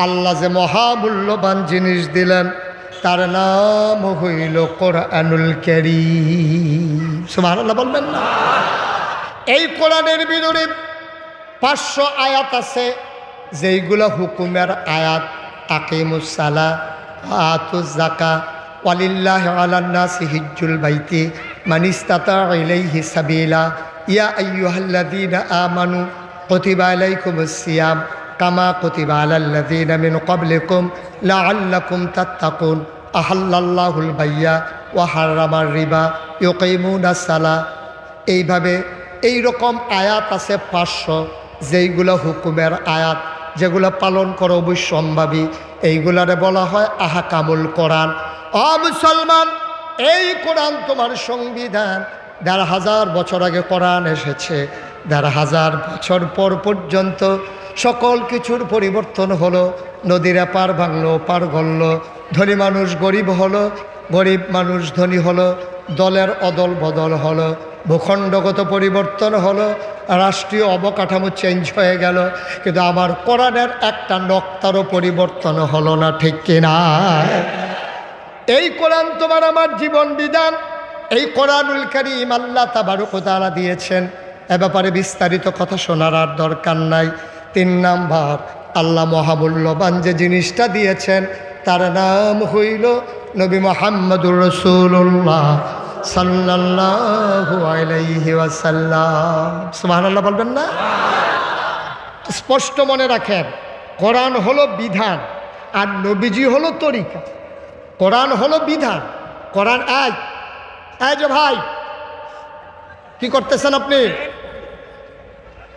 আল্লাহ যে মহামূল্যবান জিনিস দিলেন তার নাম হইল কোরআনুল কারীম। সুবহানাল্লাহ বলবেন না? এই কোরআনের ভিতরে 500 আয়াত আছে, যেইগুলো হুকুমের আয়াত। আকিমুস সালাহ ওয়া আতুজ যাকাত ওয়ালিল্লাহি আলান নাসি হিজ্জুল বাইতি মান ইসতাতা ইলাইহি সাবিলা ইয়া আইয়ুহাল্লাযীনা আমানু কুতিবা আলাইকুমুস সিয়াম কামা কুতিবা আলাল্লাযীনা মিন ক্বাবলিকুম লাআল্লাকুম তাত্তাকুন আহাল্লাল্লাহুল বাইয়া ওয়া হারামার রিবা ইউকিমুনাস সালাহ। এইভাবে এই রকম আয়াত আছে 500, যেইগুলো হুকুমের আয়াত, যেগুলো পালন করো অবশ্যম্ভাবী, এইগুলারে বলা হয় আহকামুল কোরআন। ও মুসলমান, এই কোরআন তোমার সংবিধান। ১৫০০ বছর আগে কোরআন এসেছে, ১৫০০ বছর পর পর্যন্ত সকল কিছুর পরিবর্তন হলো। নদীর এপার ভাঙলো, পার গড়ল, ধনী মানুষ গরিব হলো, গরিব মানুষ ধনী হলো, দলের অদল বদল হলো, ভূখণ্ডগত পরিবর্তন হলো, রাষ্ট্রীয় অবকাঠামো চেঞ্জ হয়ে গেল, কিন্তু আমার কোরআনের একটা নক্তারও পরিবর্তন হলো না, ঠিক কিনা? এই কোরআন তোমার আমার জীবন বিধান। এই কোরআনুল কারীম আল্লাহ তাবারক ওয়া তাআলা দিয়েছেন, এ ব্যাপারে বিস্তারিত কথা শোনার আর দরকার নাই। 3 নাম্বার, আল্লাহ মহামূল্যবান যে জিনিসটা দিয়েছেন তার নাম হইল নবী মুহাম্মদুর রাসূলুল্লাহ সাল্লাল্লাহু আলাইহি ওয়াসাল্লাম। সুবহানাল্লাহ বলবেন না? স্পষ্ট মনে রাখেন, কোরআন হলো বিধান আর নবীজি হলো তরিকা। কোরআন হলো বিধান, কোরআন এই যে ভাই কি করতেছেন আপনি?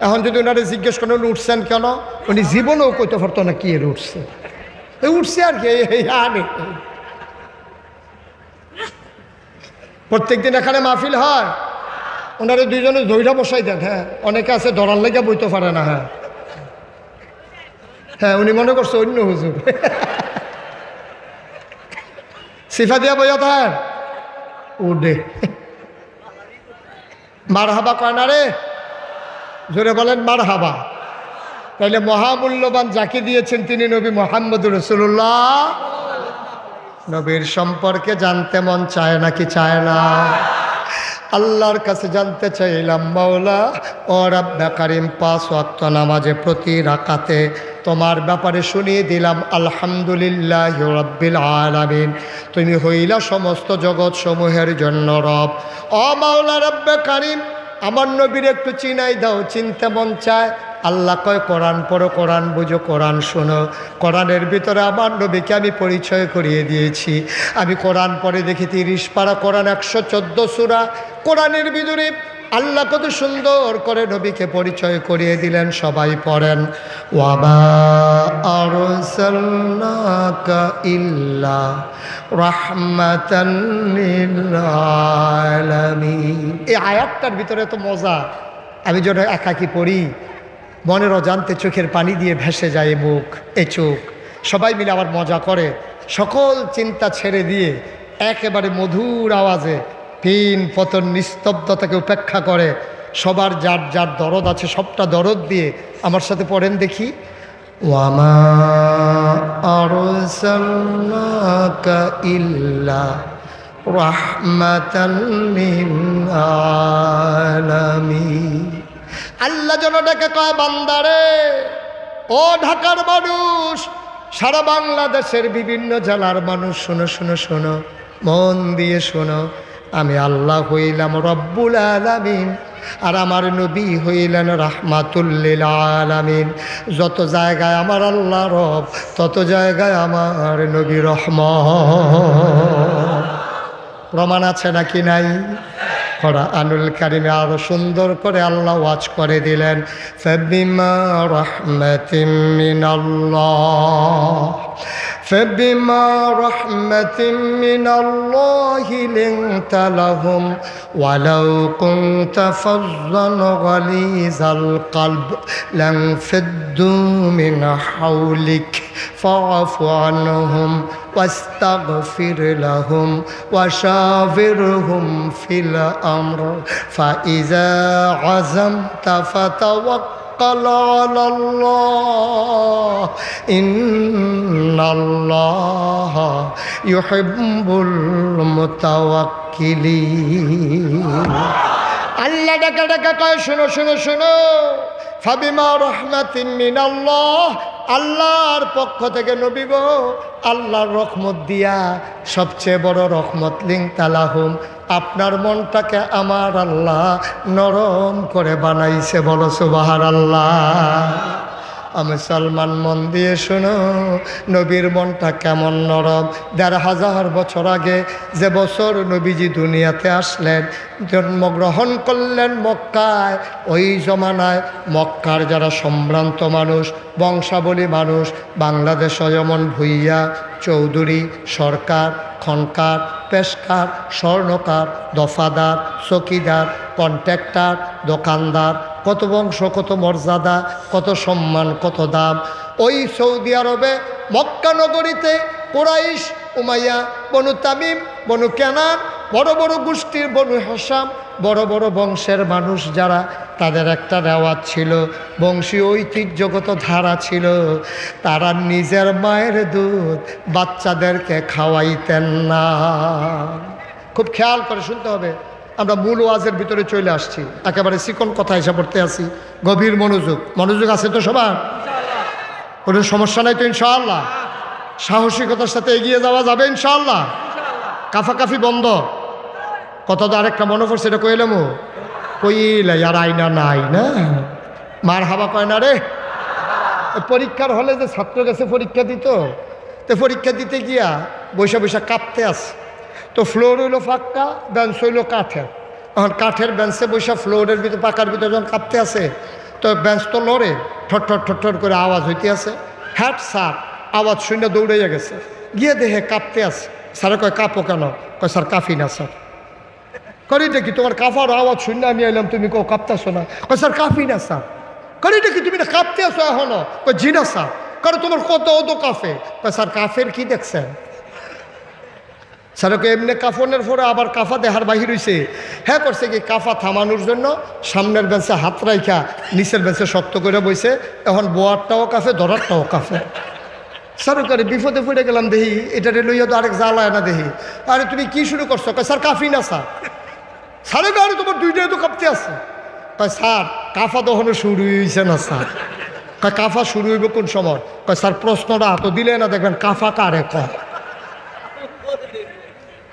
এখন যদি ওনারে জিজ্ঞেস করেন উঠছেন কেন, উনি জীবনেও কইতে পারতো না কি এর উঠছে, উঠছে আর কি। প্রত্যেক দিন এখানে মাহফিল হয়, ওনারে 2 জনে ধৈর্য বসাই দেন। হ্যাঁ, অনেকে আছে ধরার লেগে বইতে পারে না। হ্যাঁ হ্যাঁ, উনি মনে করছে অন্য হুজুর। সিফা দিয়া বইয়া থাকেন, উডে মার হাবা কয় না রে, জোরে বলেন মার হাবা। তাইলে মহামূল্যবান যাকে দিয়েছেন তিনি নবী মুহাম্মদুর রাসূলুল্লাহ। নবীর সম্পর্কে জানতে মন চায় নাকি চায় না? আল্লাহর কাছে জানতে চাইলাম, মাওলা ও রাব্বে কারীম, 5 ওয়াক্ত নামাজে প্রতি রাকাতে তোমার ব্যাপারে শুনিয়ে দিলাম আলহামদুলিল্লাহি রাব্বিল আলামিন, তুমি হইলা সমস্ত জগৎ সমূহের জন্য রব। ও মাওলা রাব্বে কারীম, আমার নবীর একটু চিনাই দাও, চিনতে মন চায়। আল্লাহ কয় কোরআন পড়ো, কোরআন বুঝো, কোরআন শোনো। কোরআনের ভিতরে আমার নবীকে আমি পরিচয় করিয়ে দিয়েছি। আমি কোরআন পড়ে দেখি 30 পারা কোরআন, 114 সূরা। কোরআনের ভিতরে আল্লাহ কত সুন্দর করে নবীকে পরিচয় করিয়ে দিলেন। সবাই পড়েন, ওয়ামা আরসালনাকা ইল্লা রাহমাতান লিল আলামিন। এই আয়াতটার ভিতরে তো মজা, আমি যেন একাকি পড়ি মনের অজান্তে চোখের পানি দিয়ে ভেসে যায় মুখ, এ চোখ। সবাই মিলে আবার মজা করে, সকল চিন্তা ছেড়ে দিয়ে একেবারে মধুর আওয়াজে পিন পতন নিস্তব্ধতাকে উপেক্ষা করে সবার যার যার দরদ আছে সবটা দরদ দিয়ে আমার সাথে পড়েন দেখি, ওয়ামা আরসালনাকা ইল্লা রাহমাতান লিল আলামিন। আল্লাহ যেন ডেকে কয়, বান্দারে, ও ঢাকার মানুষ, সারা বাংলাদেশের বিভিন্ন জেলার মানুষ, শোনো শোনো শোনো, মন দিয়ে শোনো। আমি আল্লাহ হইলাম রব্বুল আলামিন, আর আমার নবী হইলেন রাহমাতুল লিল আলামিন। যত জায়গায় আমার আল্লাহ রব, তত জায়গায় আমার নবী রহমত। প্রমাণ আছে নাকি নাই? কোরআনুল কারীমে আরো সুন্দর করে আল্লাহ ওয়াজ করে দিলেন, ফাবিমা রাহমাতিম মিনাল্লাহ, ফাবিমা রাহমাতিম মিনাল্লাহি লিনতা লাহুম ওয়ালাউ কুনতা ফাযযান গালিযাল কলব লানফাদ্দু মিন হাওলিক ফাআফু আনহুম واستغفر لهم وشاورهم في الأمر فإذا عزمت فتوكل على الله إن الله يحب المتوكلين। আল্লাহ ডাকা ডাকা কয়, শোনো শোনো শোনো, ফাবিমা রাহমাতিন মিনাল্লাহ, আল্লাহর পক্ষ থেকে নবী গো, আল্লাহর রহমত দিয়া, সবচেয়ে বড় রহমত লিনতা লাহুম, আপনার মনটাকে আমার আল্লাহ নরম করে বানাইছে। বলো সুবহানাল্লাহ। মুসলমান মন দিয়ে শোনো, নবীর মনটা কেমন নরম। ১৫০০ বছর আগে, যে বছর নবীজি দুনিয়াতে আসলেন, জন্মগ্রহণ করলেন মক্কায়, ওই জমানায় মক্কার যারা সম্ভ্রান্ত মানুষ, বংশাবলী মানুষ, বাংলাদেশে যেমন ভুইয়া, চৌধুরী, সরকার, খনকার, পেশকার, স্বর্ণকার, দফাদার, চকিদার, কন্ট্রাক্টর, দোকানদার, কত বংশ, কত মর্যাদা, কত সম্মান, কত দাম। ওই সৌদি আরবে মক্কা নগরীতে কুরাইশ, উমাইয়া, বনু তামিম, বনু কেনান, বড় বড় গোষ্ঠীর, বনু হাসাম, বড় বড় বংশের মানুষ যারা, তাদের একটা রেওয়াজ ছিল, বংশীয় ঐতিহ্যগত ধারা ছিল, তারা নিজের মায়ের দুধ বাচ্চাদেরকে খাওয়াইতেন না। খুব খেয়াল করে শুনতে হবে, আমরা মূল ওয়াজের ভিতরে চলে আসছি, একেবারে চিকন কথা হিসাব করতে আসি। গভীর মনোযোগ, মনোযোগ আছে তো সবার? কোনো সমস্যা নাই তো ইনশাআল্লাহ? সাহসিকতার সাথে এগিয়ে যাওয়া যাবে ইনশাআল্লাহ? কাফাকাফি বন্ধ। কত তো আরেকটা মনে পড়ছে, এটা কইলাম কইলে আর আইনা নাই না, মার হাবা কয় না রে। পরীক্ষার হলে যে ছাত্র গেছে পরীক্ষা দিত, তো পরীক্ষা দিতে গিয়া বৈশা বৈশা কাঁপতে আসে। তো ফ্লোর হইলো ফাঁকা, বেঞ্চ হইলো কাঠের। এখন কাঠের বেঞ্চে বৈশা ফ্লোরের ভিতরে, পাকার ভিতরে যখন কাঁপতে আসে, তো বেঞ্চ তো লড়ে, ঠট্টর ঠট্টর করে আওয়াজ হইতে আছে। হ্যাট স্যার আওয়াজ শূন্য দৌড়াইয়া গেছে, গিয়ে দেখে কাঁপতে আছে। স্যারে কয় কাঁপো কেন? কয় স্যার কাঁপি না স্যার। করি দেখি তোমার কাঁপার আওয়াজ শূন্য আমি এলাম, তুমি কেউ কাঁপতেছো না? কয় স্যার কাঁপি না স্যার। করি দেখি তুমি না কাঁপতে আসো এখনো? কয় জি না স্যার। কারণ তোমার কত অত কাফে। কয় স্যার কাফের কি দেখছেন? স্যারকে এমনি কাফনের পরে আবার কাফা দেহার বাহির হইছে। হ্যাঁ করছে কি কাফা থামানোর জন্য সামনের বেঞ্চে হাত রাইখা নিচের বেঞ্চে শক্ত করে বইছে। এখন বোয়ারটাও কাফে, ধরারটাও কাফে। স্যারকারে বিপদে পড়ে গেলাম, দেখি এটারে লইয়া তো আরেক জ্বালায় না দেখি। আরে তুমি কি শুরু করছো? কয় স্যার কাফি না স্যার। স্যারে গাড়ি তোমার দুইটাই তো কাঁপতে আছে। কয় স্যার কাফা দহনে শুরু হয়েছে না স্যার। কয় কাফা শুরু হইব কোন সময়? কয় স্যার প্রশ্নটা হাত দিলে না দেখবেন কাফা কারে কয়।